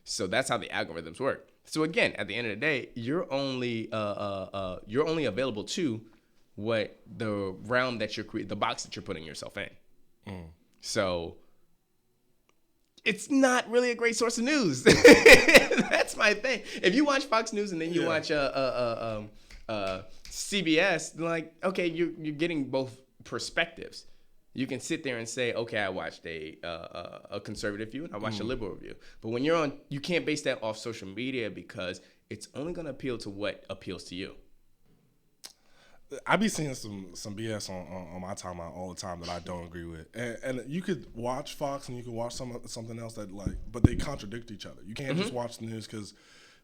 [SPEAKER 1] So that's how the algorithms work. So again, at the end of the day, you're only available to what the realm that you're the box that you're putting yourself in. So it's not really a great source of news. That's my thing. If you watch Fox News and then you watch CBS, like, okay, you're getting both perspectives. You can sit there and say, okay, I watched a conservative view and I watched a liberal view. But when you're on, you can't base that off social media because it's only going to appeal to what appeals to you.
[SPEAKER 3] I be seeing some BS on my timeline all the time that I don't agree with, and you could watch Fox and you could watch something else that but they contradict each other. You can't just watch the news because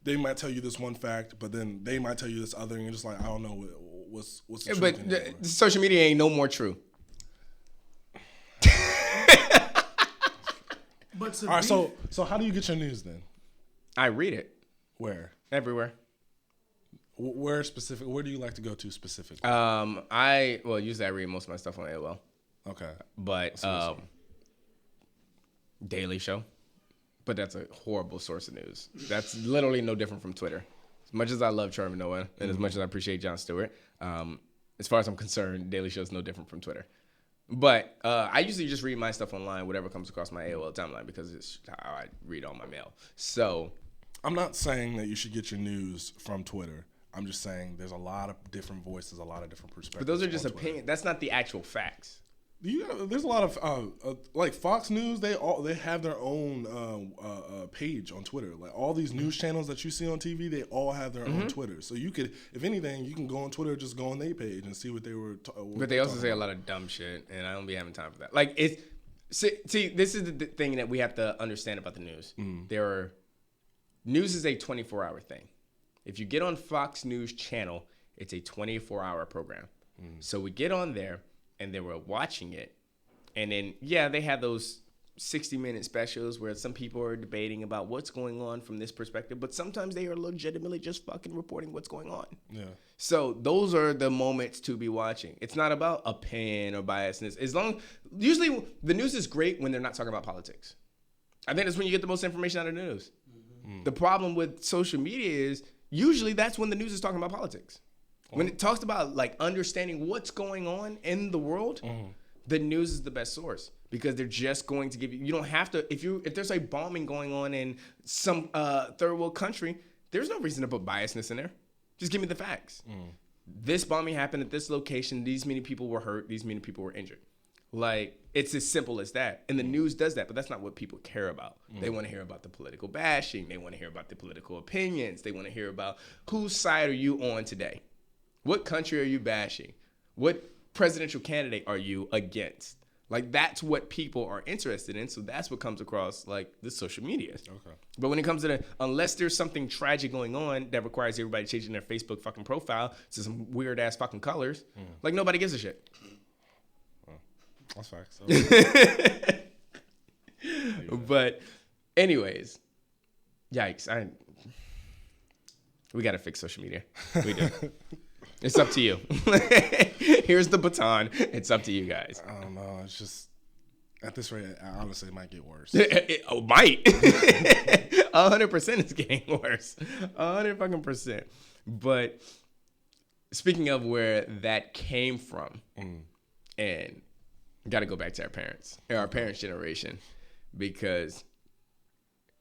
[SPEAKER 3] they might tell you this one fact, but then they might tell you this other, and you're just like, I don't know what's the truth.
[SPEAKER 1] But social media ain't no more true.
[SPEAKER 4] But
[SPEAKER 3] all right, so how do you get your news then?
[SPEAKER 1] I read it
[SPEAKER 3] Where?
[SPEAKER 1] everywhere.
[SPEAKER 3] Where specific? Where do you like to go to specifically?
[SPEAKER 1] Usually I read most of my stuff on AOL,
[SPEAKER 3] Okay.
[SPEAKER 1] but Daily Show. But that's a horrible source of news. That's literally no different from Twitter. As much as I love Trevor Noah and as much as I appreciate Jon Stewart, as far as I'm concerned, Daily Show is no different from Twitter. But I usually just read my stuff online, whatever comes across my AOL timeline, because it's how I read all my mail. So
[SPEAKER 3] I'm not saying that you should get your news from Twitter. I'm just saying there's a lot of different voices, a lot of different perspectives.
[SPEAKER 1] but those are just
[SPEAKER 3] on Twitter.
[SPEAKER 1] opinions. That's not the actual facts.
[SPEAKER 3] There's a lot of like Fox News. They have their own page on Twitter. Like all these news channels that you see on TV, they all have their own Twitter. So you could, if anything, you can go on Twitter, just go on their page and see what they were.
[SPEAKER 1] But they also say a lot of dumb shit, and I don't be having time for that. Like it's see, this is the thing that we have to understand about the news. News is a 24-hour thing. If you get on Fox News channel, it's a 24-hour program. So we get on there, and they were watching it, and then they had those 60-minute specials where some people are debating about what's going on from this perspective, but sometimes they are legitimately just fucking reporting what's going on. Yeah. So those are the moments to be watching. It's not about opinion or biasness. Usually the news is great when they're not talking about politics. I think that's when you get the most information out of the news. The problem with social media is usually that's when the news is talking about politics. When it talks about like understanding what's going on in the world, the news is the best source because they're just going to give you. You don't have to if there's a bombing going on in some third world country, there's no reason to put biasness in there. Just give me the facts. This bombing happened at this location. These many people were hurt. These many people were injured. Like it's as simple as that. And the news does that, but that's not what people care about. They want to hear about the political bashing. They want to hear about the political opinions. They want to hear about whose side are you on today. What country are you bashing? What presidential candidate are you against? Like, that's what people are interested in. So that's what comes across, like, the social media. Okay. But when it comes to unless there's something tragic going on that requires everybody changing their Facebook fucking profile to some weird-ass fucking colors, like, nobody gives a shit.
[SPEAKER 3] Well, that's facts.
[SPEAKER 1] But anyways, yikes. We got to fix social media. We do. It's up to you. Here's the baton. It's up to you guys.
[SPEAKER 3] I don't know. It's just, at this rate, honestly, it might get worse.
[SPEAKER 1] It might. 100% it's getting worse. 100%. But speaking of where that came from, and got to go back to our parents' generation, because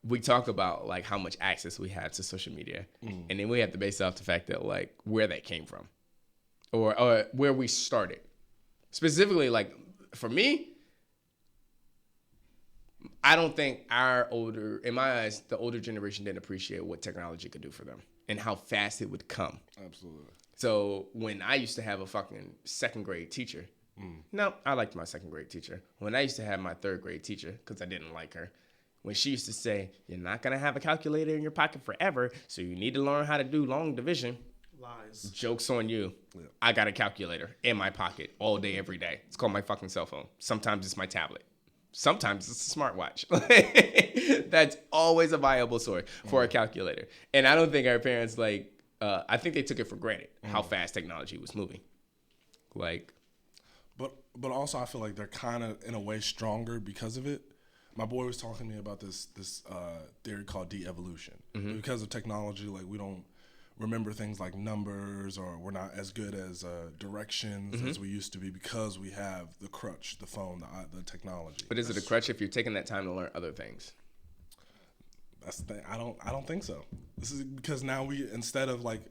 [SPEAKER 1] we talk about like how much access we have to social media, and then we have to base off the fact that like where that came from, or where we started. Specifically, like for me, I don't think in my eyes, the older generation didn't appreciate what technology could do for them and how fast it would come.
[SPEAKER 3] Absolutely.
[SPEAKER 1] So when I used to have a fucking second grade teacher, no, I liked my second grade teacher. When I used to have my third grade teacher, because I didn't like her, when she used to say, you're not going to have a calculator in your pocket forever, so you need to learn how to do long division.
[SPEAKER 4] Lies.
[SPEAKER 1] Joke's on you. Yeah. I got a calculator in my pocket all day, every day. It's called my fucking cell phone. Sometimes it's my tablet. Sometimes it's a smartwatch. That's always a viable source for a calculator. And I don't think our parents, I think they took it for granted how fast technology was moving.
[SPEAKER 3] but also I feel like they're kind of in a way stronger because of it. My boy was talking to me about this theory called de-evolution. Because of technology, like we don't remember things like numbers, or we're not as good as directions as we used to be because we have the crutch, the phone, the technology.
[SPEAKER 1] But is it a crutch if you're taking that time to learn other things?
[SPEAKER 3] That's the thing. I don't think so. This is because now we, instead of like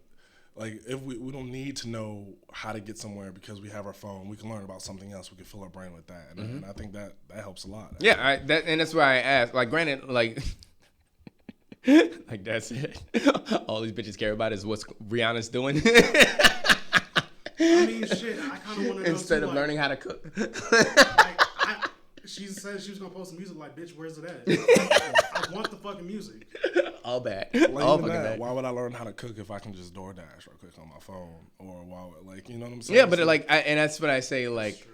[SPEAKER 3] if we don't need to know how to get somewhere because we have our phone, we can learn about something else. We can fill our brain with that, and I think that helps a lot.
[SPEAKER 1] Yeah, and that's why I asked. Like, granted, like, like that's it. All these bitches care about is what's Rihanna's doing.
[SPEAKER 4] I mean, shit. I kind of want to know
[SPEAKER 1] Instead
[SPEAKER 4] too,
[SPEAKER 1] of learning how to cook.
[SPEAKER 4] She said she was gonna post some music. Like, bitch, where's it at? I want the fucking music.
[SPEAKER 1] All bad.
[SPEAKER 3] Like,
[SPEAKER 1] All
[SPEAKER 3] even
[SPEAKER 1] fucking
[SPEAKER 3] that,
[SPEAKER 1] bad.
[SPEAKER 3] why would I learn how to cook if I can just DoorDash real quick on my phone, or like, you know what I'm saying?
[SPEAKER 1] Yeah, but and that's what I say. Like,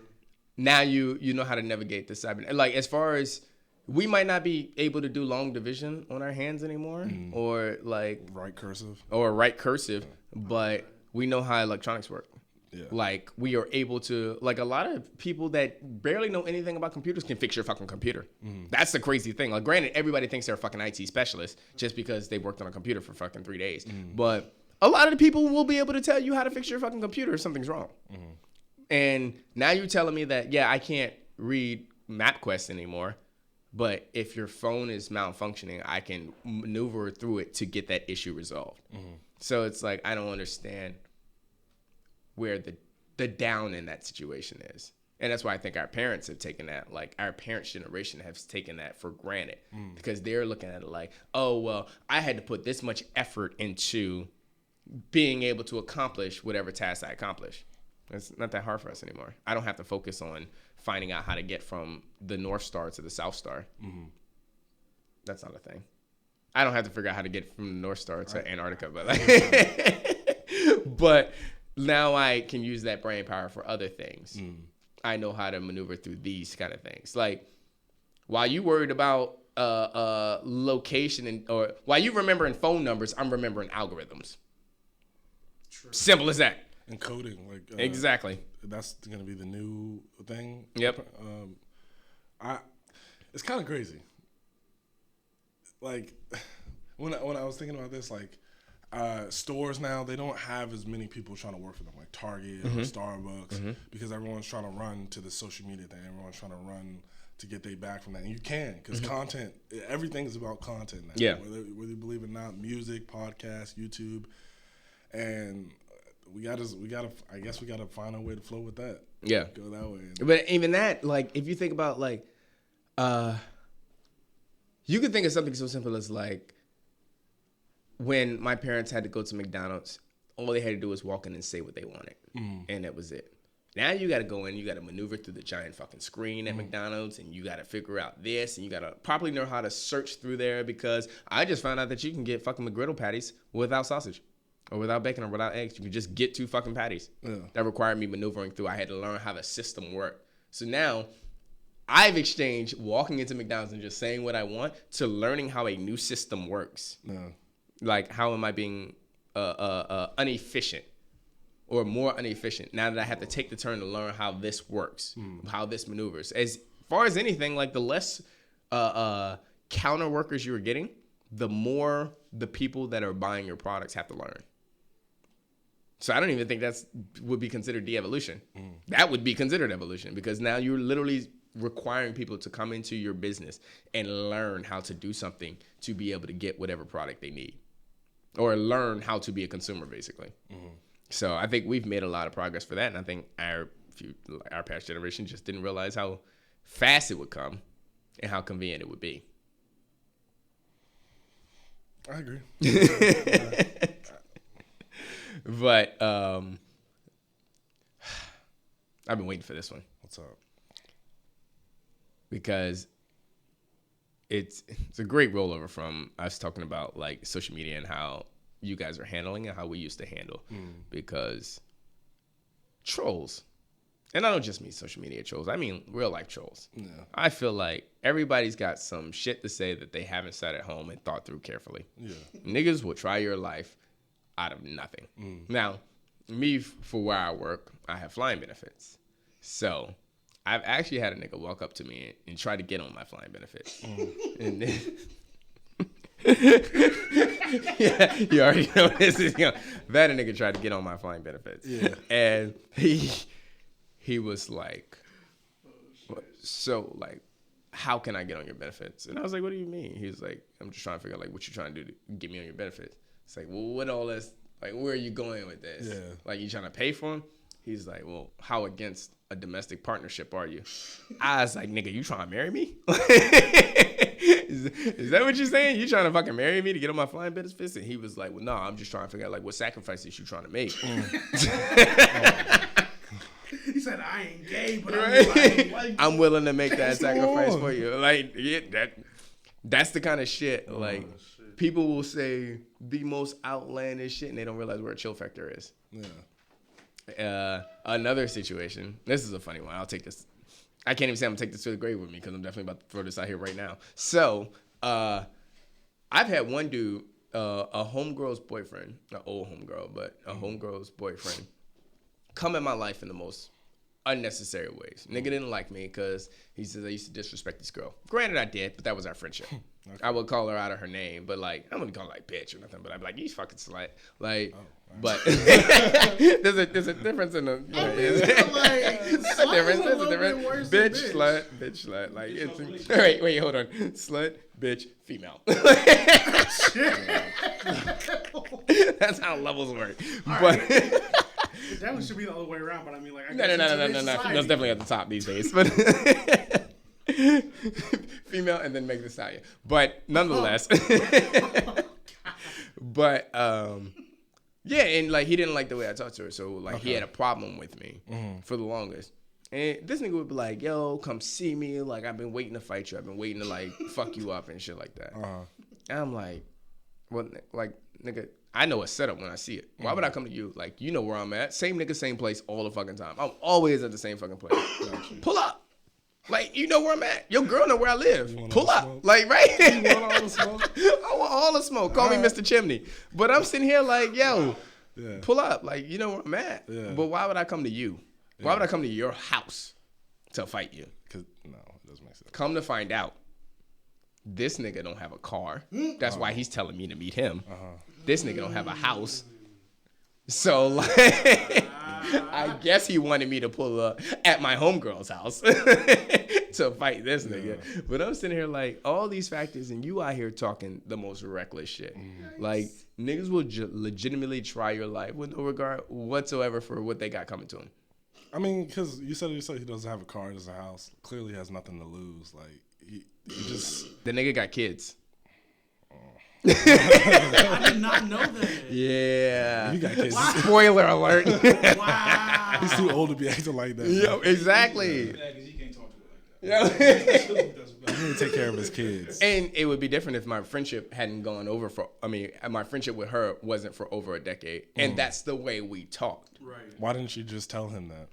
[SPEAKER 1] now you know how to navigate the cyber. Like, as far as we might not be able to do long division on our hands anymore, or like
[SPEAKER 3] write cursive,
[SPEAKER 1] but we know how electronics work.
[SPEAKER 3] Yeah.
[SPEAKER 1] Like, we are able to, like, a lot of people that barely know anything about computers can fix your fucking computer. That's the crazy thing. Like, granted, everybody thinks they're a fucking IT specialist just because they worked on a computer for fucking 3 days. But a lot of the people will be able to tell you how to fix your fucking computer if something's wrong. And now you're telling me that, yeah, I can't read MapQuest anymore, but if your phone is malfunctioning, I can maneuver through it to get that issue resolved. So it's like, I don't understand where the down in that situation is. And that's why I think our parents have taken that, like, our parents' generation has taken that for granted, because they're looking at it like, oh, well, I had to put this much effort into being able to accomplish whatever task I accomplish. It's not that hard for us anymore. I don't have to focus on finding out how to get from the North Star to the South Star. That's not a thing. I don't have to figure out how to get from the North Star to Antarctica, but but now I can use that brain power for other things. I know how to maneuver through these kind of things. Like, while you worried about location or while you remembering phone numbers, I'm remembering algorithms.
[SPEAKER 4] True.
[SPEAKER 1] Simple as that.
[SPEAKER 3] and coding. Like
[SPEAKER 1] Exactly.
[SPEAKER 3] That's gonna be the new thing.
[SPEAKER 1] Yep.
[SPEAKER 3] It's kind of crazy. Like when I was thinking about this, like stores now, they don't have as many people trying to work for them, like Target or Starbucks, because everyone's trying to run to the social media thing. Everyone's trying to run to get their back from that, and you can, because content, everything is about content now.
[SPEAKER 1] Yeah.
[SPEAKER 3] Whether you believe it or not, music, podcast, YouTube, and we gotta. I guess we gotta find a way to flow with that.
[SPEAKER 1] Yeah.
[SPEAKER 3] Go that way.
[SPEAKER 1] But even that, like, if you think about, like, you could think of something so simple as, like, when my parents had to go to McDonald's, all they had to do was walk in and say what they wanted, and that was it. Now you got to go in, you got to maneuver through the giant fucking screen at McDonald's, and you got to figure out this, and you got to properly know how to search through there, because I just found out that you can get fucking McGriddle patties without sausage or without bacon or without eggs. You can just get 2 fucking patties.
[SPEAKER 3] Yeah.
[SPEAKER 1] That required me maneuvering through. I had to learn how the system worked. So now I've exchanged walking into McDonald's and just saying what I want to learning how a new system works.
[SPEAKER 3] Yeah.
[SPEAKER 1] Like, how am I being inefficient or more inefficient now that I have to take the turn to learn how this works, how this maneuvers. As far as anything, like, the less counter workers you're getting, the more the people that are buying your products have to learn. So I don't even think would be considered de-evolution. That would be considered evolution, because now you're literally requiring people to come into your business and learn how to do something to be able to get whatever product they need, or learn how to be a consumer, basically. So I think we've made a lot of progress for that, and I think our past generation just didn't realize how fast it would come and how convenient it would be.
[SPEAKER 3] I agree.
[SPEAKER 1] But I've been waiting for this one.
[SPEAKER 3] What's up?
[SPEAKER 1] Because it's a great rollover from us talking about, like, social media and how you guys are handling and how we used to handle. Because trolls, and I don't just mean social media trolls, I mean real life trolls.
[SPEAKER 3] Yeah.
[SPEAKER 1] I feel like everybody's got some shit to say that they haven't sat at home and thought through carefully.
[SPEAKER 3] Yeah.
[SPEAKER 1] Niggas will try your life out of nothing. Now, me, for where I work, I have flying benefits. So I've actually had a nigga walk up to me and try to get on my flying benefits. And then, yeah, you already know this is, that a nigga tried to get on my flying benefits.
[SPEAKER 3] Yeah.
[SPEAKER 1] And he was like, so like, how can I get on your benefits? And I was like, what do you mean? He was like, I'm just trying to figure out like what you're trying to do to get me on your benefits. It's like, well, what all this, like, where are you going with this?
[SPEAKER 3] Yeah.
[SPEAKER 1] Like, you trying to pay for him? He's like, well, how against a domestic partnership are you? I was like, nigga, you trying to marry me? Is that what you're saying? You trying to fucking marry me to get on my flying benefits? And he was like, well, no, I'm just trying to figure out like what sacrifices you trying to make.
[SPEAKER 4] He said, I ain't gay, but
[SPEAKER 1] Right? I'm willing to make that sacrifice for you. Like, yeah, that's the kind of shit. Like, people will say the most outlandish shit, and they don't realize where a chill factor is.
[SPEAKER 3] Yeah.
[SPEAKER 1] Another situation. This is a funny one. I'll take this. I can't even say I'm gonna take this to the grave with me because I'm definitely about to throw this out here right now. So, I've had one dude, a homegirl's boyfriend, not old homegirl, but a homegirl's boyfriend, come in my life in the most unnecessary ways. Nigga didn't like me because he says I used to disrespect this girl. Granted, I did, but that was our friendship. Okay. I would call her out of her name, but like I wouldn't call her like bitch or nothing. But I'd be like, you fucking slut. Like, but there's a difference in the. There's a difference. Bitch, slut. Like it's wait, hold on. Slut, bitch, female. That's how levels work. But.
[SPEAKER 4] That one should be the other way around, but I mean, like,
[SPEAKER 1] No. Female's definitely at the top these days, but female and then Meg Thee Stallion. But nonetheless, but yeah, and like he didn't like the way I talked to her, so like he had a problem with me for the longest. And this nigga would be like, "Yo, come see me. Like I've been waiting to fight you. I've been waiting to like fuck you up and shit like that." And I'm like, "Well, like nigga." I know a setup when I see it. Why would I come to you? Like, you know where I'm at. Same nigga, same place all the fucking time. I'm always at the same fucking place. Pull up. Like, you know where I'm at. Your girl know where I live. Pull up. Smoke? Like, right? You want all the smoke? I want all the smoke. Call me Mr. Chimney. But I'm sitting here like, yo, pull up. Like, you know where I'm at. Yeah. But why would I come to you? Why would I come to your house to fight you?
[SPEAKER 3] Because, no, it doesn't make sense.
[SPEAKER 1] Come to find out, this nigga don't have a car. That's why he's telling me to meet him. This nigga don't have a house. So, like, I guess he wanted me to pull up at my homegirl's house to fight this nigga. But I'm sitting here like, all these factors, and you out here talking the most reckless shit. Like, niggas will legitimately try your life with no regard whatsoever for what they got coming to them.
[SPEAKER 3] I mean, because you said he doesn't have a car, doesn't have a house. Clearly has nothing to lose. Like, he just...
[SPEAKER 1] The nigga got kids.
[SPEAKER 4] I did not know that.
[SPEAKER 1] Yeah.
[SPEAKER 3] You got kids.
[SPEAKER 4] Wow.
[SPEAKER 1] Spoiler alert.
[SPEAKER 4] Wow.
[SPEAKER 3] He's too old to be acting like that.
[SPEAKER 1] Yo, exactly.
[SPEAKER 5] Yeah, because he can't talk to her like that.
[SPEAKER 1] Yeah.
[SPEAKER 3] He need to take care of his kids.
[SPEAKER 1] And it would be different if my friendship hadn't gone over my friendship with her wasn't for over a decade. And that's the way we talked.
[SPEAKER 4] Right.
[SPEAKER 3] Why didn't she just tell him that?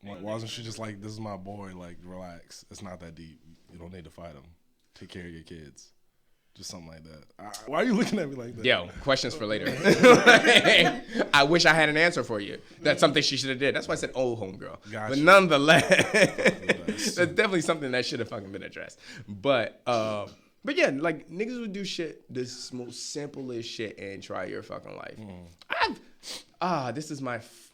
[SPEAKER 3] Why wasn't she just like, this is my boy, like, relax. It's not that deep. You don't need to fight him. Take care of your kids. Just something like that. Why are you looking at me like that?
[SPEAKER 1] Yo, questions for later. I wish I had an answer for you. That's something she should have did. That's why I said old homegirl.
[SPEAKER 3] Gotcha.
[SPEAKER 1] But nonetheless, that's definitely something that should have fucking been addressed. But yeah, like niggas would do shit, this most simplest shit, and try your fucking life. This is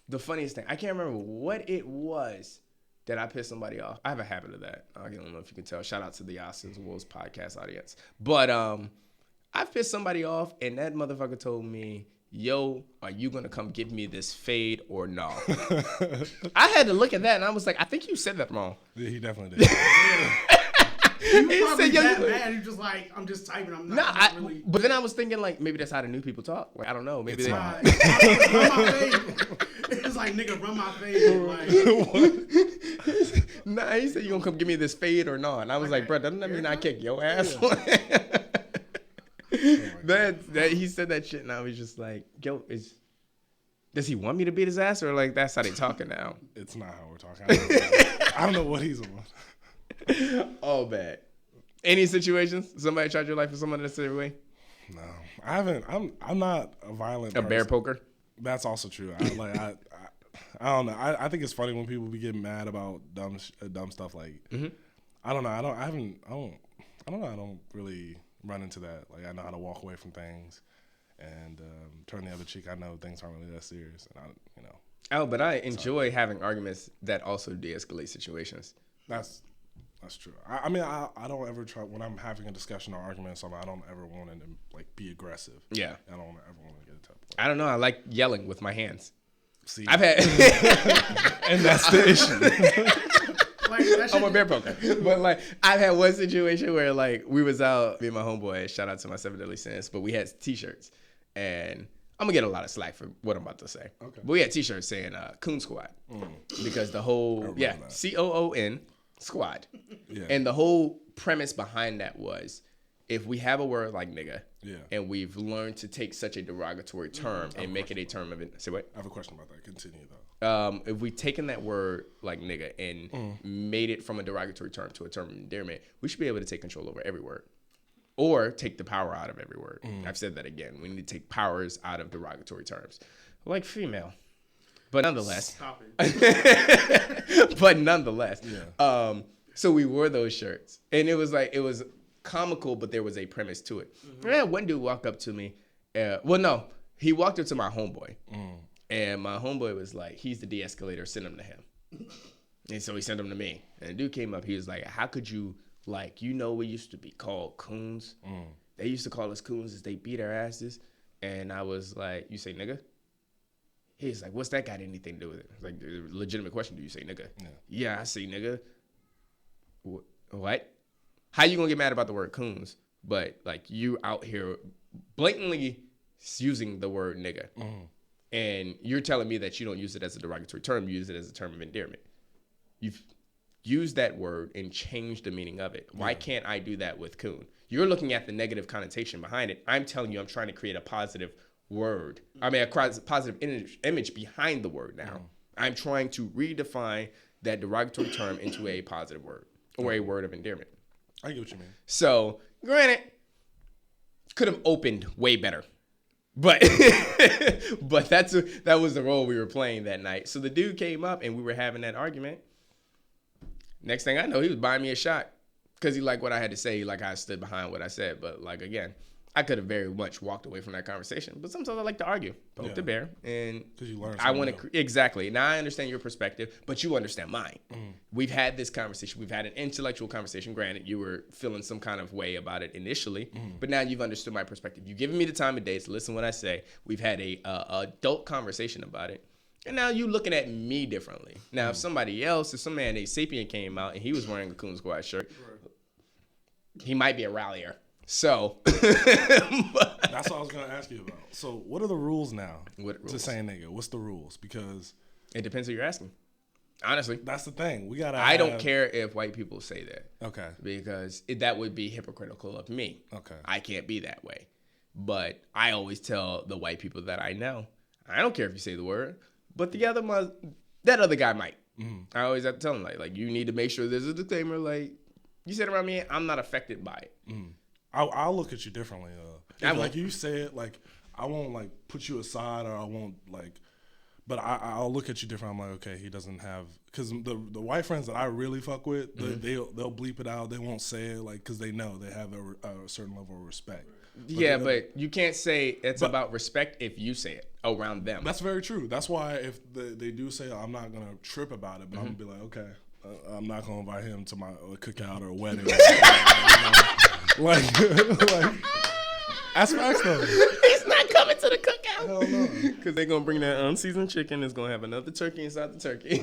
[SPEAKER 1] the funniest thing. I can't remember what it was that I pissed somebody off. I have a habit of that. I don't know if you can tell. Shout out to the Austin's Woes podcast audience. But I pissed somebody off, and that motherfucker told me, yo, are you going to come give me this fade or no? I had to look at that, and I was like, I think you said that wrong.
[SPEAKER 3] Yeah, he definitely did.
[SPEAKER 4] You probably that mad. You're just like, I'm just typing. I'm not really.
[SPEAKER 1] But then I was thinking, like, maybe that's how the new people talk. Like, I don't know. Maybe
[SPEAKER 3] it's
[SPEAKER 1] they.
[SPEAKER 3] not.
[SPEAKER 4] Run my fade. It's like, nigga, run my fade. Like,
[SPEAKER 1] Nah, he said, you gonna come give me this fade or not? And I was like, bro, doesn't that mean I kick your ass? That he said that shit, and I was just like, yo, does he want me to beat his ass, or like that's how they talking now?
[SPEAKER 3] It's not how we're talking. I don't know what he's on.
[SPEAKER 1] All bad. Any situations? Somebody tried your life in some unnecessary way?
[SPEAKER 3] No, I haven't. I'm not a violent.
[SPEAKER 1] A bear poker?
[SPEAKER 3] That's also true. I don't know. I think it's funny when people be getting mad about dumb stuff. Like, I don't know. I don't really run into that. Like, I know how to walk away from things and turn the other cheek. I know things aren't really that serious, and
[SPEAKER 1] Oh, but I enjoy having arguments that also de-escalate situations.
[SPEAKER 3] That's true. I mean, I don't ever try when I'm having a discussion or argument or something. I don't ever want to like be aggressive.
[SPEAKER 1] Yeah.
[SPEAKER 3] I don't ever want to get a temper.
[SPEAKER 1] I don't know. I like yelling with my hands.
[SPEAKER 3] See,
[SPEAKER 1] I've had,
[SPEAKER 3] and that's the issue.
[SPEAKER 4] Like, that shit,
[SPEAKER 1] I'm a bear poker, but like I've had one situation where like we was out, me and my homeboy. Shout out to my 7 Deadly Sins, but we had T-shirts, and I'm gonna get a lot of slack for what I'm about to say.
[SPEAKER 3] Okay.
[SPEAKER 1] But we had T-shirts saying Coon Squad because the whole
[SPEAKER 3] that.
[SPEAKER 1] COON Squad,
[SPEAKER 3] Yeah.
[SPEAKER 1] and the whole premise behind that was if we have a word like nigga, and we've learned to take such a derogatory term and make it a term of it. Say what?
[SPEAKER 3] I have a question about that. Continue though.
[SPEAKER 1] If we taken that word like nigga and made it from a derogatory term to a term of endearment, we should be able to take control over every word or take the power out of every word. I've said that again. We need to take powers out of derogatory terms, like female. But nonetheless,
[SPEAKER 4] Stop it.
[SPEAKER 1] So we wore those shirts, and it was comical, but there was a premise to it. Yeah, one dude walked up to me. He walked up to my homeboy, and my homeboy was like, "He's the de-escalator. Send him to him." And so he sent him to me. And the dude came up. He was like, "How could you we used to be called coons? They used to call us coons as they beat our asses." And I was like, "You say nigga?" He's like, "What's that got anything to do with it?" Like, legitimate question. Do you say nigga? Yeah, I say nigga. What? How you gonna get mad about the word coons, but like you out here blatantly using the word nigga, and you're telling me that you don't use it as a derogatory term, you use it as a term of endearment. You've used that word and changed the meaning of it. Why can't I do that with coon? You're looking at the negative connotation behind it. I'm telling you, I'm trying to create a positive word. I mean, a positive image behind the word now. I'm trying to redefine that derogatory term into a positive word or a word of endearment.
[SPEAKER 3] I get what you mean.
[SPEAKER 1] So, granted, could have opened way better. But that was the role we were playing that night. So the dude came up and we were having that argument. Next thing I know, he was buying me a shot because he liked what I had to say. He liked how I stood behind what I said. But like, again, I could have very much walked away from that conversation. But sometimes I like to argue, poke the bear. And
[SPEAKER 3] because you learn
[SPEAKER 1] I want to, exactly. Now I understand your perspective, but you understand mine. We've had this conversation. We've had an intellectual conversation. Granted, you were feeling some kind of way about it initially, but now you've understood my perspective. You've given me the time of day to listen to what I say. We've had a adult conversation about it. And now you looking at me differently. Now, if some man named Sapien came out and he was wearing a Coon Squad shirt, he might be a rallier. So.
[SPEAKER 3] That's what I was going to ask you about. So what are the rules now to saying nigga? What's the rules? Because.
[SPEAKER 1] It depends who you're asking. Honestly.
[SPEAKER 3] That's the thing.
[SPEAKER 1] I don't care if white people say that.
[SPEAKER 3] Okay.
[SPEAKER 1] Because that would be hypocritical of me.
[SPEAKER 3] Okay.
[SPEAKER 1] I can't be that way. But I always tell the white people that I know, I don't care if you say the word. But that other guy might. I always have to tell him, like you need to make sure there's a disclaimer. Like, you sit around me, I'm not affected by it.
[SPEAKER 3] I'll look at you differently. Like you say it, like I won't like put you aside, or I won't like. But I'll look at you different. I'm like, okay, he doesn't have, because the white friends that I really fuck with, they'll bleep it out. They won't say it, like, because they know they have a certain level of respect.
[SPEAKER 1] But you can't say it's about respect if you say it around them.
[SPEAKER 3] That's very true. That's why if they do say, I'm not going to trip about it, but I'm going to be like, okay, I'm not going to invite him to my cookout or a wedding. like, that's facts though.
[SPEAKER 1] He's not coming to the cookout.
[SPEAKER 3] Hell no.
[SPEAKER 1] Because they're going to bring that unseasoned chicken. It's going to have another turkey inside the turkey.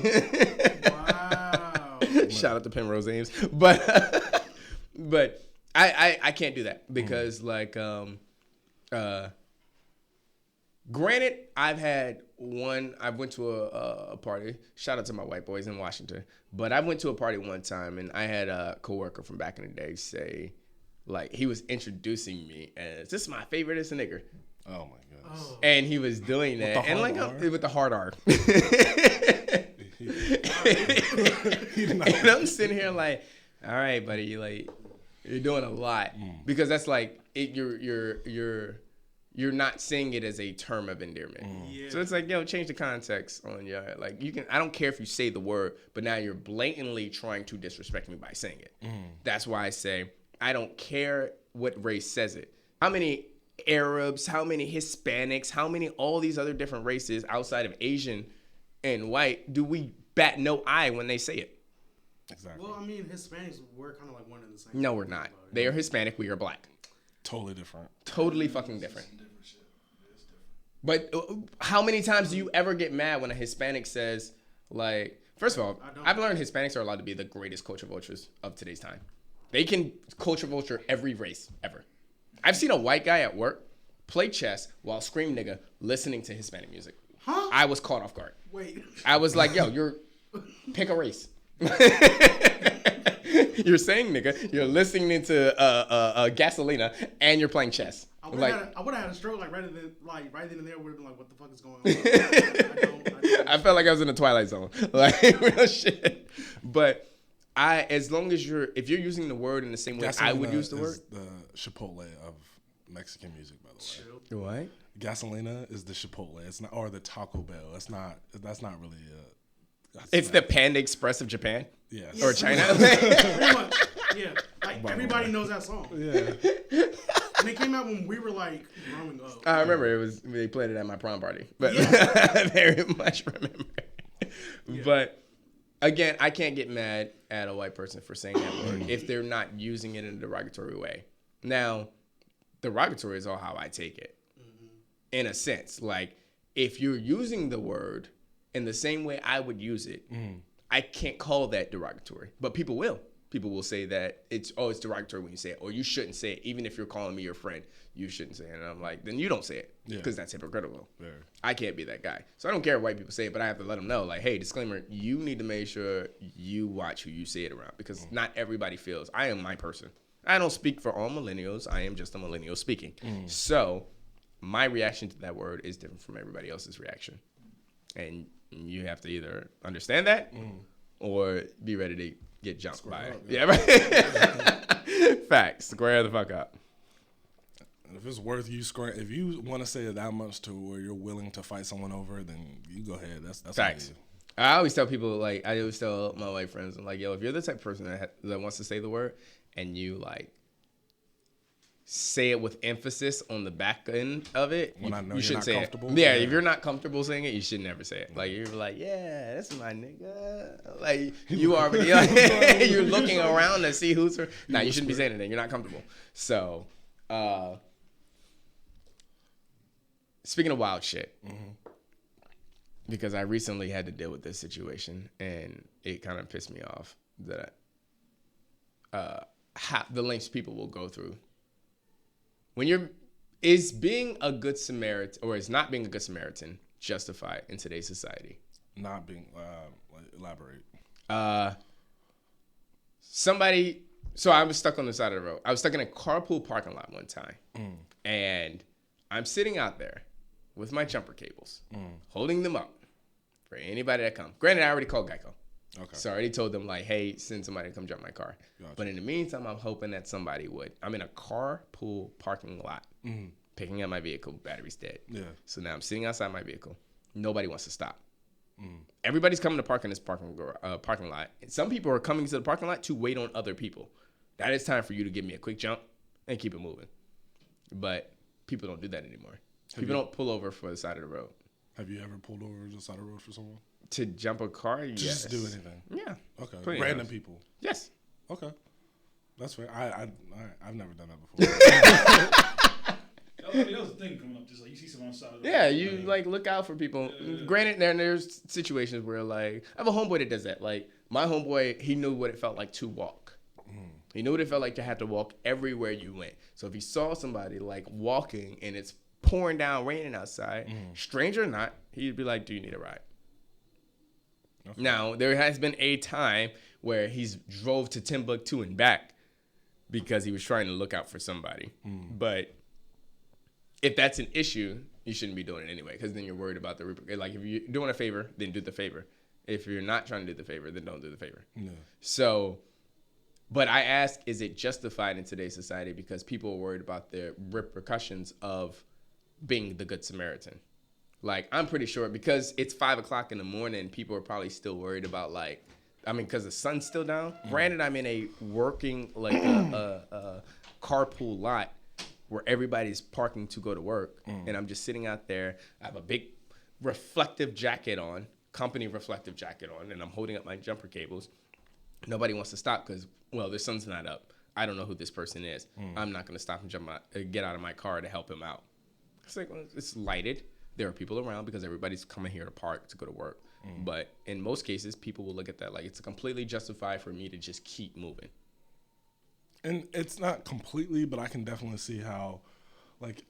[SPEAKER 4] Wow.
[SPEAKER 1] Shout out to Penrose Ames. But I can't do that because granted, I went to a party. Shout out to my white boys in Washington. But I went to a party one time and I had a coworker from back in the day say, like, he was introducing me as, this is my favorite, it's a nigger.
[SPEAKER 3] Oh my goodness.
[SPEAKER 4] Oh.
[SPEAKER 1] And he was doing that. And like, with the hard R. And I'm sitting here like, all right, buddy, you're doing a lot. Because that's like, you're you're not saying it as a term of endearment.
[SPEAKER 4] Yeah.
[SPEAKER 1] So it's like, change the context on your, like, you can, I don't care if you say the word, but now you're blatantly trying to disrespect me by saying it. That's why I say, I don't care what race says it. How many Arabs, how many Hispanics, how many all these other different races outside of Asian and white do we bat no eye when they say it?
[SPEAKER 3] Exactly.
[SPEAKER 4] Well, I mean, Hispanics, we're kind of like one and the same.
[SPEAKER 1] No, we're not. They are Hispanic, we are black.
[SPEAKER 3] Totally different.
[SPEAKER 1] Totally fucking different. But how many times do you ever get mad when a Hispanic says, like, first of all, I've learned Hispanics are allowed to be the greatest culture vultures of today's time. They can culture vulture every race ever. I've seen a white guy at work play chess while scream nigga listening to Hispanic music.
[SPEAKER 4] Huh?
[SPEAKER 1] I was caught off guard.
[SPEAKER 4] Wait.
[SPEAKER 1] I was like, yo, pick a race. You're saying nigga, you're listening to Gasolina, and you're playing chess.
[SPEAKER 4] I would have had a stroke right then and there. Would have been like, what the fuck is going on?
[SPEAKER 1] I felt like I was in the Twilight Zone, like real shit. But as long as if you're using the word in the same way
[SPEAKER 3] Gasolina
[SPEAKER 1] I would use the word.
[SPEAKER 3] the Chipotle of Mexican music, by the way.
[SPEAKER 1] What?
[SPEAKER 3] Gasolina is the Chipotle. It's not, or the Taco Bell. That's not really.
[SPEAKER 1] It's the Panda Express of Japan.
[SPEAKER 3] Yeah.
[SPEAKER 1] Or China.
[SPEAKER 4] Pretty much. Yeah. Like everybody knows that song.
[SPEAKER 3] Yeah.
[SPEAKER 4] And it came out when we were like growing up.
[SPEAKER 1] I remember they played it at my prom party, but I very much remember. But again, I can't get mad at a white person for saying that word if they're not using it in a derogatory way. Now, derogatory is all how I take it, in a sense. Like, if you're using the word in the same way I would use it, I can't call that derogatory, but people will. People will say that it's derogatory when you say it, or you shouldn't say it. Even if you're calling me your friend, you shouldn't say it. And I'm like, then you don't say it, because that's hypocritical. Yeah. I can't be that guy. So I don't care if white people say it, but I have to let them know, like, hey, disclaimer, you need to make sure you watch who you say it around, because not everybody feels. I am my person. I don't speak for all millennials. I am just a millennial speaking. So my reaction to that word is different from everybody else's reaction. And you have to either understand that or be ready to get jumped by it. Yeah, right. Facts. Square the fuck up.
[SPEAKER 3] If it's worth you squaring, if you want to say it that much to where you're willing to fight someone over, then you go ahead. That's
[SPEAKER 1] facts. I always tell people, like, I always tell my white friends, I'm like, yo, if you're the type of person that wants to say the word and you like say it with emphasis on the back end of it, you shouldn't say it. Yeah, if you're not comfortable saying it, you should never say it. Like, you're like, yeah, that's my nigga. Like, you already, like, you're looking around to see who's her. Nah, you shouldn't be saying anything. You're not comfortable. So, speaking of wild shit, because I recently had to deal with this situation, and it kind of pissed me off that the lengths people will go through. When is being a good Samaritan, or is not being a good Samaritan, justified in today's society?
[SPEAKER 3] Not being, elaborate.
[SPEAKER 1] So I was stuck on the side of the road. I was stuck in a carpool parking lot one time, and I'm sitting out there with my jumper cables, holding them up for anybody that comes. Granted, I already called Geico. Okay. So I already told them, like, hey, send somebody to come jump my car. Gotcha. But in the meantime, I'm hoping that somebody would. I'm in a carpool parking lot, picking up my vehicle. Battery's dead. Yeah. So now I'm sitting outside my vehicle. Nobody wants to stop. Everybody's coming to park in this parking lot. And some people are coming to the parking lot to wait on other people. That is time for you to give me a quick jump and keep it moving. But people don't do that anymore. People don't pull over for the side of the road.
[SPEAKER 3] Have you ever pulled over the side of the road for someone?
[SPEAKER 1] To jump a car? Yes.
[SPEAKER 3] Just do anything?
[SPEAKER 1] Yeah.
[SPEAKER 3] Okay. Random people?
[SPEAKER 1] Yes.
[SPEAKER 3] Okay. That's fair. I've never done that before.
[SPEAKER 5] That was the thing coming up. Just like you see someone on the side of the road.
[SPEAKER 1] Yeah, you like look out for people. Granted, there's situations where, like, I have a homeboy that does that. Like, my homeboy, he knew what it felt like to walk. He knew what it felt like to have to walk everywhere you went. So if he saw somebody like walking and it's pouring down, raining outside, stranger or not, he'd be like, do you need a ride? Okay. Now, there has been a time where he's drove to Timbuktu and back because he was trying to look out for somebody. But if that's an issue, you shouldn't be doing it anyway, because then you're worried about the repercussions. Like, if you're doing a favor, then do the favor. If you're not trying to do the favor, then don't do the favor. Yeah. So, but I ask, is it justified in today's society because people are worried about the repercussions of being the Good Samaritan. Like, I'm pretty sure because it's 5 o'clock in the morning, people are probably still worried about, like, because the sun's still down. Granted, I'm in a working, like, a carpool lot where everybody's parking to go to work, and I'm just sitting out there. I have a big reflective jacket on, company reflective jacket on, and I'm holding up my jumper cables. Nobody wants to stop because, well, the sun's not up. I don't know who this person is. I'm not going to stop and get out of my car to help him out. It's like, well, it's lighted. There are people around because everybody's coming here to park to go to work. But in most cases, people will look at that like it's completely justified for me to just keep moving.
[SPEAKER 3] And it's not completely, but I can definitely see how, like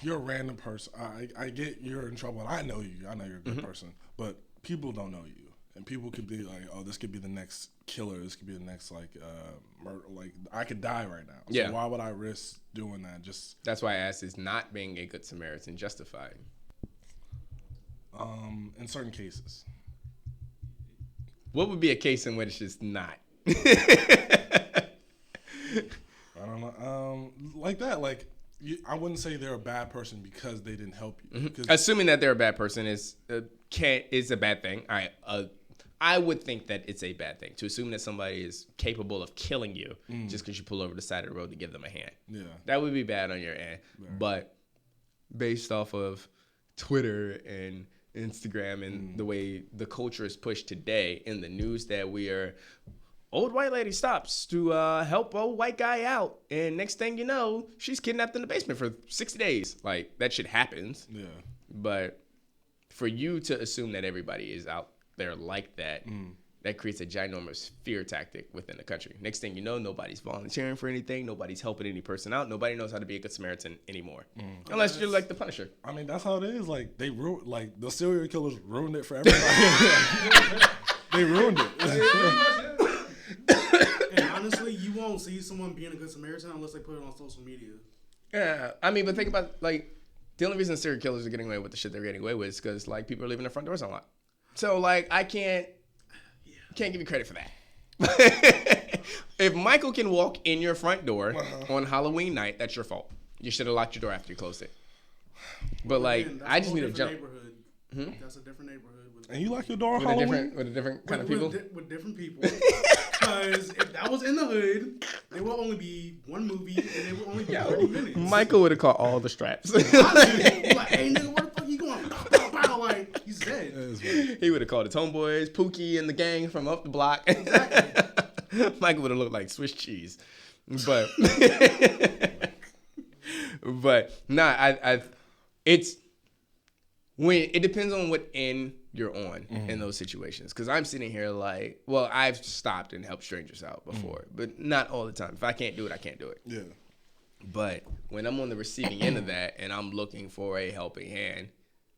[SPEAKER 3] you're a random person. I get you're in trouble, and I know you. I know you're a good person, but people don't know you. And people could be like, oh, this could be the next killer. This could be the next, like, murder. Like, I could die right now. So
[SPEAKER 1] Yeah.
[SPEAKER 3] why would I risk doing that?
[SPEAKER 1] That's why I asked, is not being a Good Samaritan justified?
[SPEAKER 3] In certain cases.
[SPEAKER 1] What would be a case in which it's not?
[SPEAKER 3] I don't know. Like that. Like, I wouldn't say they're a bad person because they didn't help you.
[SPEAKER 1] Assuming that they're a bad person is a bad thing. I would think that it's a bad thing to assume that somebody is capable of killing you just because you pull over the side of the road to give them a hand.
[SPEAKER 3] Yeah.
[SPEAKER 1] That would be bad on your end.
[SPEAKER 3] Right.
[SPEAKER 1] But based off of Twitter and Instagram and the way the culture is pushed today in the news that we are, old white lady stops to help old white guy out, and next thing you know, she's kidnapped in the basement for 60 days. Like, that shit happens.
[SPEAKER 3] Yeah.
[SPEAKER 1] But for you to assume that everybody is out there like that, that creates a ginormous fear tactic within the country. Next thing you know, nobody's volunteering for anything. Nobody's helping any person out. Nobody knows how to be a Good Samaritan anymore. Unless you're like the Punisher.
[SPEAKER 3] I mean, that's how it is. Like, the serial killers ruined it for everybody. They ruined it.
[SPEAKER 4] And honestly, you won't see someone being a Good Samaritan unless they put it on social media.
[SPEAKER 1] Yeah, I mean, but think about, like, the only reason serial killers are getting away with the shit they're getting away with is because, like, people are leaving their front doors unlocked. So, like, I can't give you credit for that. If Michael can walk in your front door on Halloween night, that's your fault. You should have locked your door after you closed it. But, like,
[SPEAKER 4] Again,
[SPEAKER 1] I just need to jump.
[SPEAKER 4] That's a different neighborhood.
[SPEAKER 3] And you lock your door on
[SPEAKER 1] With
[SPEAKER 3] Halloween?
[SPEAKER 1] a different kind of people?
[SPEAKER 4] With different people. Because if that was in the hood, there would only be one movie and it would only be 30 minutes.
[SPEAKER 1] Michael would have caught all the straps.
[SPEAKER 4] Like, hey, nigga, where the fuck you going? Pow, pow, pow. Like, he's dead.
[SPEAKER 1] He would have called his homeboys, Pookie and the gang from up the block.
[SPEAKER 4] Exactly.
[SPEAKER 1] Michael would have looked like Swiss cheese. But it's when it depends on what end you're on in those situations. Because I'm sitting here like, well, I've stopped and helped strangers out before, but not all the time. If I can't do it, I can't do it.
[SPEAKER 3] Yeah.
[SPEAKER 1] But when I'm on the receiving end of that and I'm looking for a helping hand,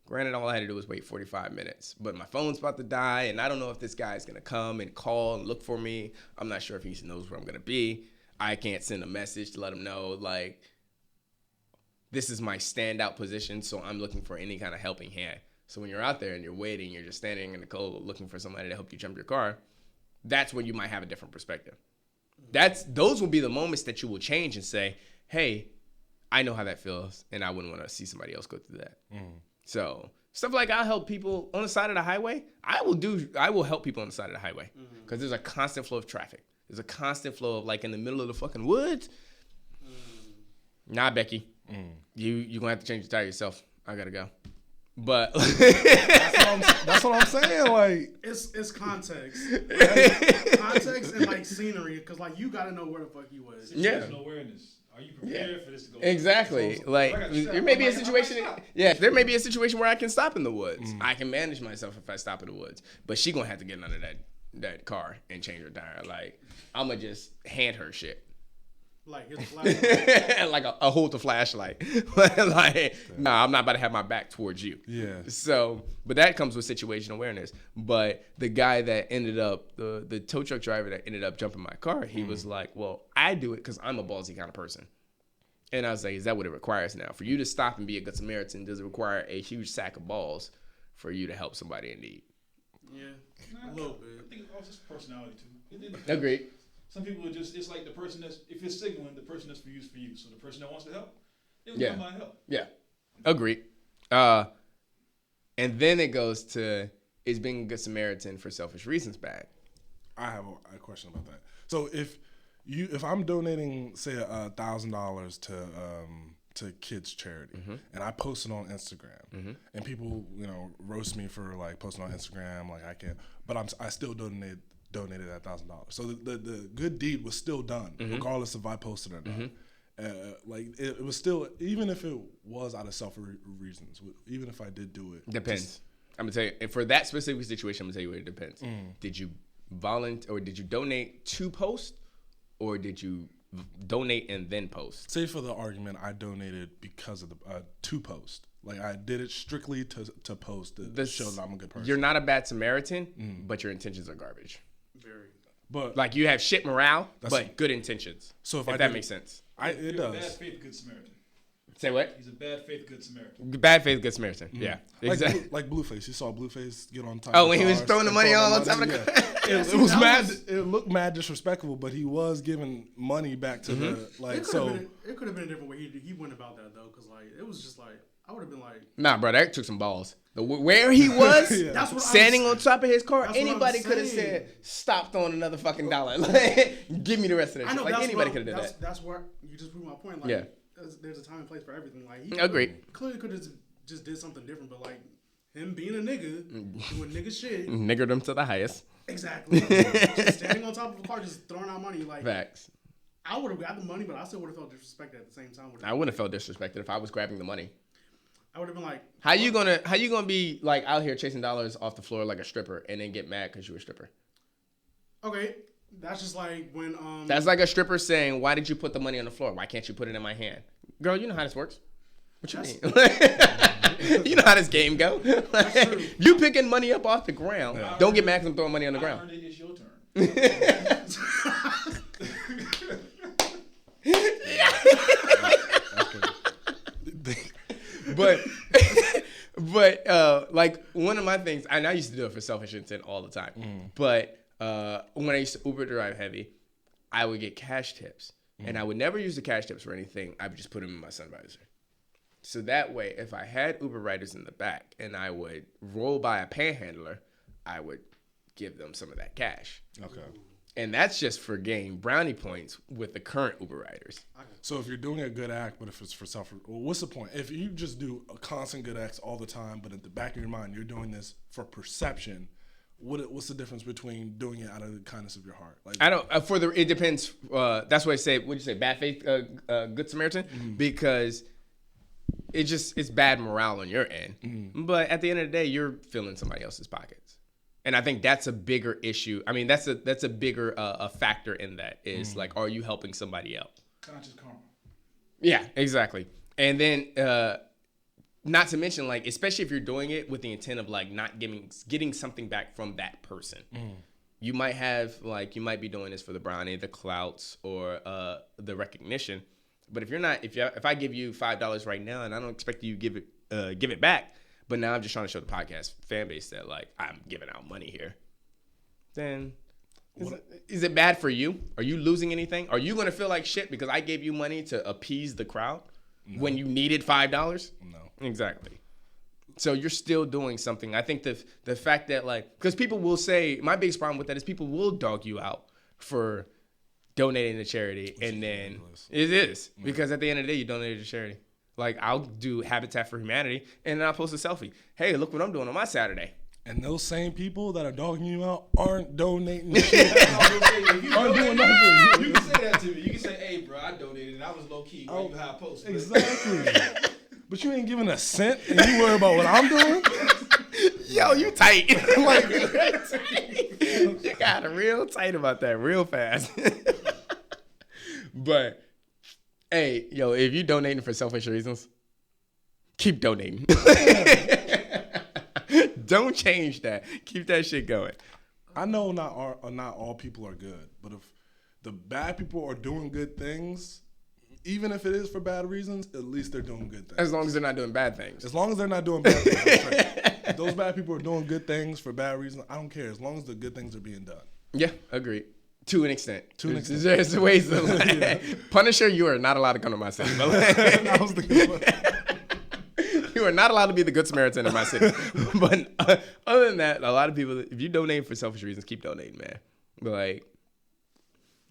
[SPEAKER 1] granted, all I had to do was wait 45 minutes. But my phone's about to die, and I don't know if this guy's going to come and call and look for me. I'm not sure if he knows where I'm going to be. I can't send a message to let him know, like, this is my standout position, so I'm looking for any kind of helping hand. So when you're out there and you're waiting, you're just standing in the cold looking for somebody to help you jump your car, that's when you might have a different perspective. Those will be the moments that you will change and say, hey, I know how that feels, and I wouldn't want to see somebody else go through that. So stuff like I'll help people on the side of the highway. I will help people on the side of the highway because there's a constant flow of traffic. There's a constant flow of, like, in the middle of the fucking woods. Nah, Becky, you gonna have to change the tire yourself. I gotta go. But
[SPEAKER 3] that's what I'm saying. Like,
[SPEAKER 4] it's context, right? Context and, like, scenery, because, like, you gotta know where the fuck you was.
[SPEAKER 5] Situational awareness. Are you prepared for this to go?
[SPEAKER 1] Exactly. Like, there may be a situation. Yeah, there may be a situation where I can stop in the woods. I can manage myself if I stop in the woods. But she gonna have to get under that car and change her tire. Like, I'm gonna just hand her shit.
[SPEAKER 4] Like, here's a flashlight.
[SPEAKER 1] Like a hold the flashlight. Like, nah, I'm not about to have my back towards you.
[SPEAKER 3] yeah.
[SPEAKER 1] So, but that comes with situational awareness. But the guy that ended up, the tow truck driver that ended up jumping my car, he was like, well, I do it because I'm a ballsy kind of person. And I was like, is that what it requires now? For you to stop and be a Good Samaritan, does it require a huge sack of balls for you to help somebody in need?
[SPEAKER 4] Yeah, a little bit.
[SPEAKER 5] I think it's just personality, too. It depends.
[SPEAKER 1] Agreed.
[SPEAKER 5] Some people are just, it's like the person that's, if it's signaling, the person that's for you is for you. So the person that wants to help, It was
[SPEAKER 1] Yeah.
[SPEAKER 5] my help.
[SPEAKER 1] Yeah, agreed. And then it goes to, is being a good Samaritan for selfish reasons bad?
[SPEAKER 3] I have a question about that. So if I'm donating, say, $1,000 to kids charity, and I post it on Instagram, and people roast me for like posting on Instagram, like I can't, but I still donated that $1,000. So the good deed was still done, regardless if I posted or not. Like it was still, even if it was out of selfish reasons, even if I did do it,
[SPEAKER 1] Depends. I'm gonna tell you, and for that specific situation, I'm gonna tell you what it depends. Did you volunteer, or did you donate to post, or did you donate and then post?
[SPEAKER 3] Say for the argument, I donated because of the to post. Like I did it strictly to post to show that I'm a good person.
[SPEAKER 1] You're not a bad Samaritan, but your intentions are garbage.
[SPEAKER 4] Very.
[SPEAKER 3] But
[SPEAKER 1] Like you have shit morale, but good intentions.
[SPEAKER 3] So if
[SPEAKER 1] that
[SPEAKER 3] did-
[SPEAKER 1] makes sense.
[SPEAKER 3] it
[SPEAKER 5] You're a bad
[SPEAKER 3] does.
[SPEAKER 5] faith good Samaritan.
[SPEAKER 1] Say what?
[SPEAKER 5] He's a bad faith good Samaritan.
[SPEAKER 1] Bad faith, good Samaritan. Yeah, exactly.
[SPEAKER 3] Like Blueface. You saw Blueface get on top.
[SPEAKER 1] Oh,
[SPEAKER 3] of
[SPEAKER 1] when he was
[SPEAKER 3] cars
[SPEAKER 1] throwing the
[SPEAKER 3] and
[SPEAKER 1] money
[SPEAKER 3] throwing
[SPEAKER 1] all on top of the
[SPEAKER 3] yeah.
[SPEAKER 1] car.
[SPEAKER 3] It was mad. It looked mad disrespectful, but he was giving money back to the like.
[SPEAKER 4] It
[SPEAKER 3] So
[SPEAKER 4] could have been a different way he went about that though, because like it was just like I would have been like,
[SPEAKER 1] Nah, bro, that took some balls. Where he was,
[SPEAKER 3] Yeah.
[SPEAKER 4] That's what
[SPEAKER 1] standing
[SPEAKER 4] I'm,
[SPEAKER 1] on top of his car,
[SPEAKER 4] that's what I'm
[SPEAKER 1] anybody could have
[SPEAKER 4] saying.
[SPEAKER 1] said, "Stop throwing another fucking dollar. Like, give me the rest of that
[SPEAKER 4] I
[SPEAKER 1] shit."
[SPEAKER 4] know
[SPEAKER 1] Like
[SPEAKER 4] that's
[SPEAKER 1] anybody
[SPEAKER 4] what-
[SPEAKER 1] could have done that.
[SPEAKER 4] That's where you just proved my point. Like,
[SPEAKER 1] Yeah.
[SPEAKER 4] there's a time and place for everything. Like, he
[SPEAKER 1] Agreed.
[SPEAKER 4] clearly could have just did something different, but like him being a nigga, doing nigga shit,
[SPEAKER 1] Niggered them to the highest.
[SPEAKER 4] exactly. Just standing on top of a car, just throwing out money. Like,
[SPEAKER 1] Facts.
[SPEAKER 4] I would have got the money, but I still would have felt disrespected at the same time.
[SPEAKER 1] I wouldn't have felt disrespected if I was grabbing the money.
[SPEAKER 4] I would have been like,
[SPEAKER 1] How you gonna be like out here chasing dollars off the floor like a stripper and then get mad because you're a stripper?
[SPEAKER 4] okay, that's just like when
[SPEAKER 1] That's like a stripper saying, "Why did you put the money on the floor? Why can't you put it in my hand?" Girl, you know how this works. What you mean? You know how this game go.
[SPEAKER 4] true.
[SPEAKER 1] You picking money up off the ground. Don't get mad because I'm throwing money on the
[SPEAKER 5] I
[SPEAKER 1] ground.
[SPEAKER 5] earned it, it's your turn.
[SPEAKER 1] But like one of my things, and I used to do it for selfish intent all the time. But when I used to Uber drive heavy, I would get cash tips, and I would never use the cash tips for anything. I would just put them in my sun visor. So that way, if I had Uber riders in the back and I would roll by a panhandler, I would give them some of that cash.
[SPEAKER 3] okay.
[SPEAKER 1] And that's just for getting brownie points with the current Uber riders.
[SPEAKER 3] So if you're doing a good act, but if it's for self, well, what's the point? If you just do a constant good acts all the time, but at the back of your mind, you're doing this for perception. What's the difference between doing it out of the kindness of your heart? Like
[SPEAKER 1] I don't. It depends. That's why I say. What'd you say? Bad faith, good Samaritan, because it's bad morale on your end. But at the end of the day, you're filling somebody else's pockets, and I think that's a bigger issue. I mean, that's a bigger a factor in that is like, are you helping somebody out?
[SPEAKER 5] Conscious karma.
[SPEAKER 1] Yeah, exactly. And then, not to mention, like, especially if you're doing it with the intent of like not getting something back from that person. You might be doing this for the brownie, the clouts, or the recognition. But if I give you $5 right now and I don't expect you to give it back, but now I'm just trying to show the podcast fan base that like I'm giving out money here, then. Is it bad for you? Are you losing anything? Are you going to feel like shit because I gave you money to appease the crowd when you needed $5?
[SPEAKER 3] No.
[SPEAKER 1] Exactly. So you're still doing something. I think the fact that like, because people will say, my biggest problem with that is people will dog you out for donating to charity. And then
[SPEAKER 3] ridiculous.
[SPEAKER 1] it is because at the end of the day, you donated to charity. Like I'll do Habitat for Humanity and then I'll post a selfie. Hey, look what I'm doing on my Saturday.
[SPEAKER 3] And those same people that are dogging you out aren't donating shit.
[SPEAKER 5] If you
[SPEAKER 3] Aren't doing
[SPEAKER 5] donate,
[SPEAKER 3] nothing.
[SPEAKER 5] you can say that to me. You can say, "Hey, bro, I donated and I was low key. Why you high post?" But-
[SPEAKER 3] Exactly. But you ain't giving a cent and you worry about what I'm doing?
[SPEAKER 1] Yo, you tight. Like, you got it real tight about that real fast. But, hey, yo, if you donating for selfish reasons, keep donating. Don't change that. Keep that shit going.
[SPEAKER 3] I know not all people are good, but if the bad people are doing good things, even if it is for bad reasons, at least they're doing good things.
[SPEAKER 1] As long as they're not doing bad things.
[SPEAKER 3] As long as they're not doing bad things, that's right. If those bad people are doing good things for bad reasons, I don't care. As long as the good things are being done.
[SPEAKER 1] Yeah, agreed. To an extent.
[SPEAKER 3] extent.
[SPEAKER 1] There's ways to like, Punisher, you are not allowed to come to my city. But like,
[SPEAKER 3] I was thinking,
[SPEAKER 1] you are not allowed to be the good Samaritan in my city. But other than that, a lot of people, if you donate for selfish reasons, keep donating, man. But like,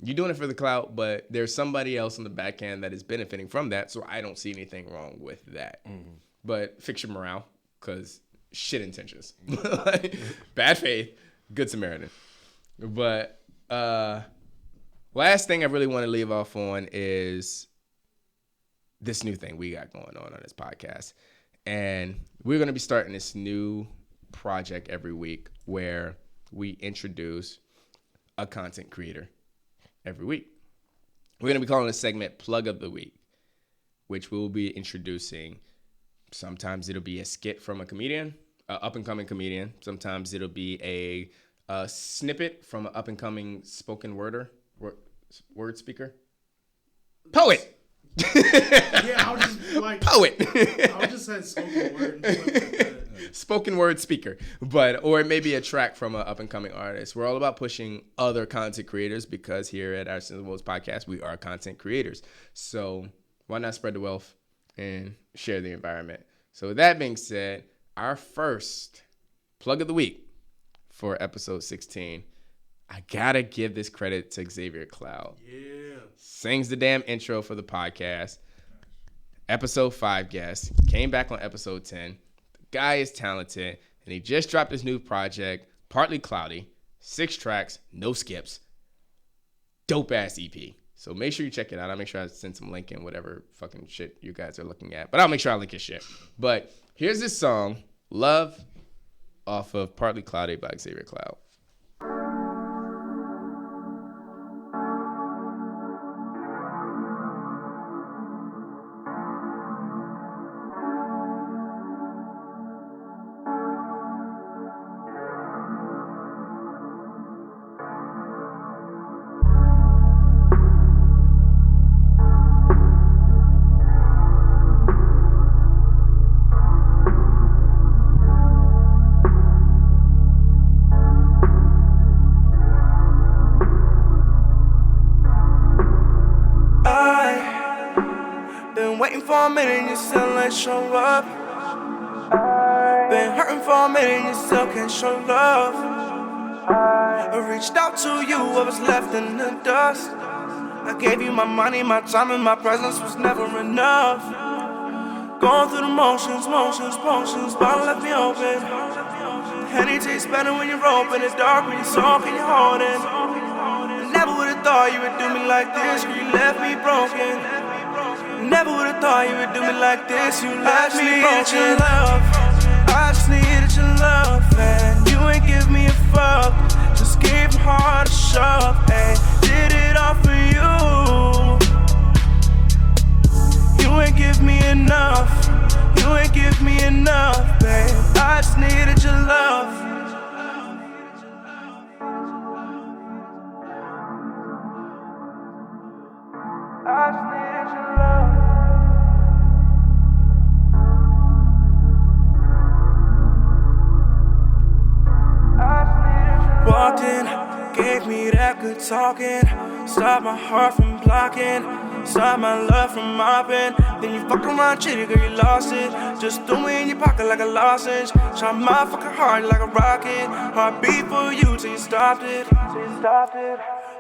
[SPEAKER 1] you're doing it for the clout, but there's somebody else on the back end that is benefiting from that, so I don't see anything wrong with that. But fix your morale, because shit intentions. Like, bad faith, good Samaritan. But last thing I really want to leave off on is this new thing we got going on this podcast. And we're going to be starting this new project every week where we introduce a content creator every week. We're going to be calling this segment Plug of the Week, which we'll be introducing. Sometimes it'll be a skit from a comedian, an up-and-coming comedian. Sometimes it'll be a snippet from an up-and-coming spoken word speaker. Poet!
[SPEAKER 4] Yeah, I was just like
[SPEAKER 1] Poet!
[SPEAKER 4] I was just saying spoken word and stuff like that.
[SPEAKER 1] Spoken word speaker, or it may be a track from an up-and-coming artist. We're all about pushing other content creators because here at our Sins and Woes podcast, we are content creators. So why not spread the wealth and share the environment? So with that being said, our first plug of the week for episode 16, I gotta give this credit to Xavier Cloud.
[SPEAKER 4] Yeah.
[SPEAKER 1] Sings the damn intro for the podcast. Episode 5 guest. Came back on episode 10. Guy is talented, and he just dropped his new project, Partly Cloudy, 6 tracks, no skips, dope ass EP. So make sure you check it out. I'll make sure I send some link in whatever fucking shit you guys are looking at, but I'll make sure I link his shit. But here's this song, Love, off of Partly Cloudy by Xavier Cloud.
[SPEAKER 2] Waiting for a minute, you still ain't show up. Been hurting for a minute, you still can't show love. I reached out to you, I was left in the dust. I gave you my money, my time, and my presence was never enough. Going through the motions, bottle left me open. Henny tastes better when you're open, it's dark when you're soft and you're holding. I never would've thought you would do me like this, girl, you left me broken. Never would've thought you would do me like this. You left me broken. I just needed your love, man. You ain't give me a fuck. Just gave my heart a shove, ayy. Did it all for you. You ain't give me enough. You ain't give me enough, babe. I just needed your love. I just needed your love. Walked in, gave me that good talking. Stopped my heart from blocking. Stopped my love from mopping. Then you fuck around, cheated, girl, you lost it. Just threw me in your pocket like a lozenge. Shot my fucking heart like a rocket. Heartbeat for you till you stopped it.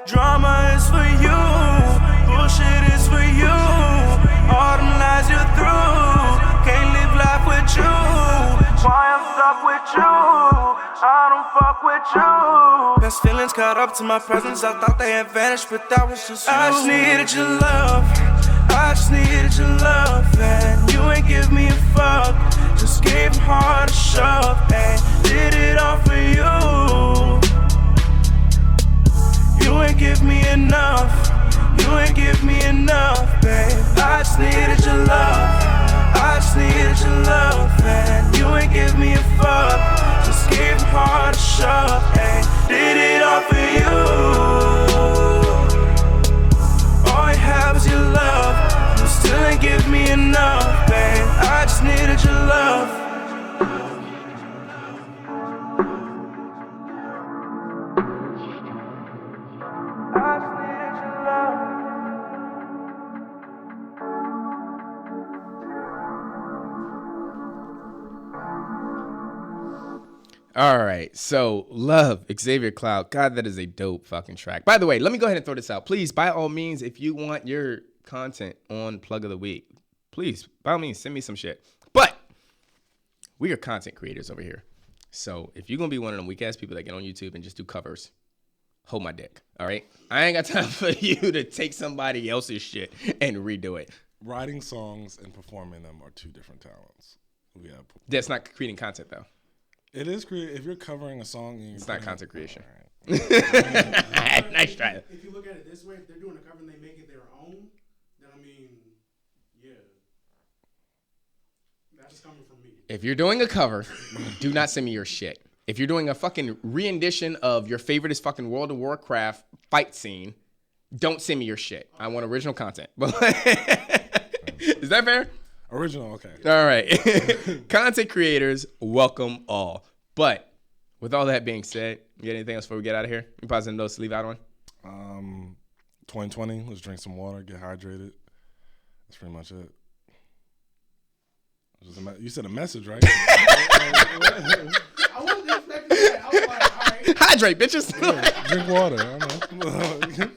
[SPEAKER 2] Drama is for you. Bullshit is for you. All them lies you're through. Can't live life with you. Why I'm stuck with you. I don't fuck with you. Best feelings caught up to my presence. I thought they had vanished, but that was just you. I just needed your love. I just needed your love, and you ain't give me a fuck. Just gave my heart a shove, and did it all for you. You ain't give me enough. You ain't give me enough, babe. I just needed your love. I just needed your love, and you ain't give me a fuck. Just gave my heart a shove, and did it all for you. All you have is your love. You still ain't give me enough, babe. I just needed your love.
[SPEAKER 1] All right. So, Love, Xavier Cloud. God, that is a dope fucking track. By the way, let me go ahead and throw this out. Please, by all means, if you want your content on Plug of the Week, please, by all means, send me some shit. But we are content creators over here. So, if you're going to be one of them weak-ass people that get on YouTube and just do covers, hold my dick. All right? I ain't got time for you to take somebody else's shit and redo it.
[SPEAKER 3] Writing songs and performing them are two different talents.
[SPEAKER 1] That's not creating content, though.
[SPEAKER 3] It is creative. If you're covering a song, and
[SPEAKER 1] it's not content creation.
[SPEAKER 3] Right.
[SPEAKER 1] Nice try.
[SPEAKER 4] If you look at it this way, if they're doing a cover and they make it their own, then I mean, yeah, that's just coming from me.
[SPEAKER 1] If you're doing a cover, do not send me your shit. If you're doing a fucking rendition of your favorite is fucking World of Warcraft fight scene, don't send me your shit. I want original content. Is that fair?
[SPEAKER 3] Original, okay.
[SPEAKER 1] All right. Content creators, welcome all. But with all that being said, you got anything else before we get out of here? Any positive notes to leave out on?
[SPEAKER 3] 2020, let's drink some water, get hydrated. That's pretty much it. You said a message, right?
[SPEAKER 4] I wasn't expecting that. I was like, all right.
[SPEAKER 1] Hydrate, bitches.
[SPEAKER 3] Yeah, drink water. I know.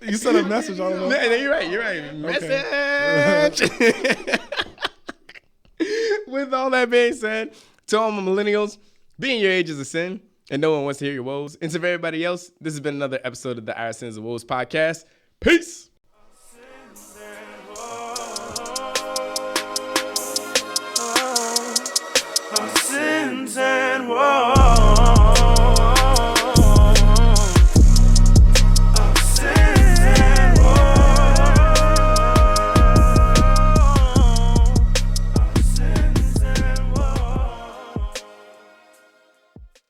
[SPEAKER 3] You said a message. I don't know.
[SPEAKER 1] No, you're right. You're right.
[SPEAKER 3] Okay.
[SPEAKER 1] Message. With all that being said, to all my millennials, being your age is a sin, and no one wants to hear your woes. And to everybody else, this has been another episode of the Our Sins of Woes podcast. Peace.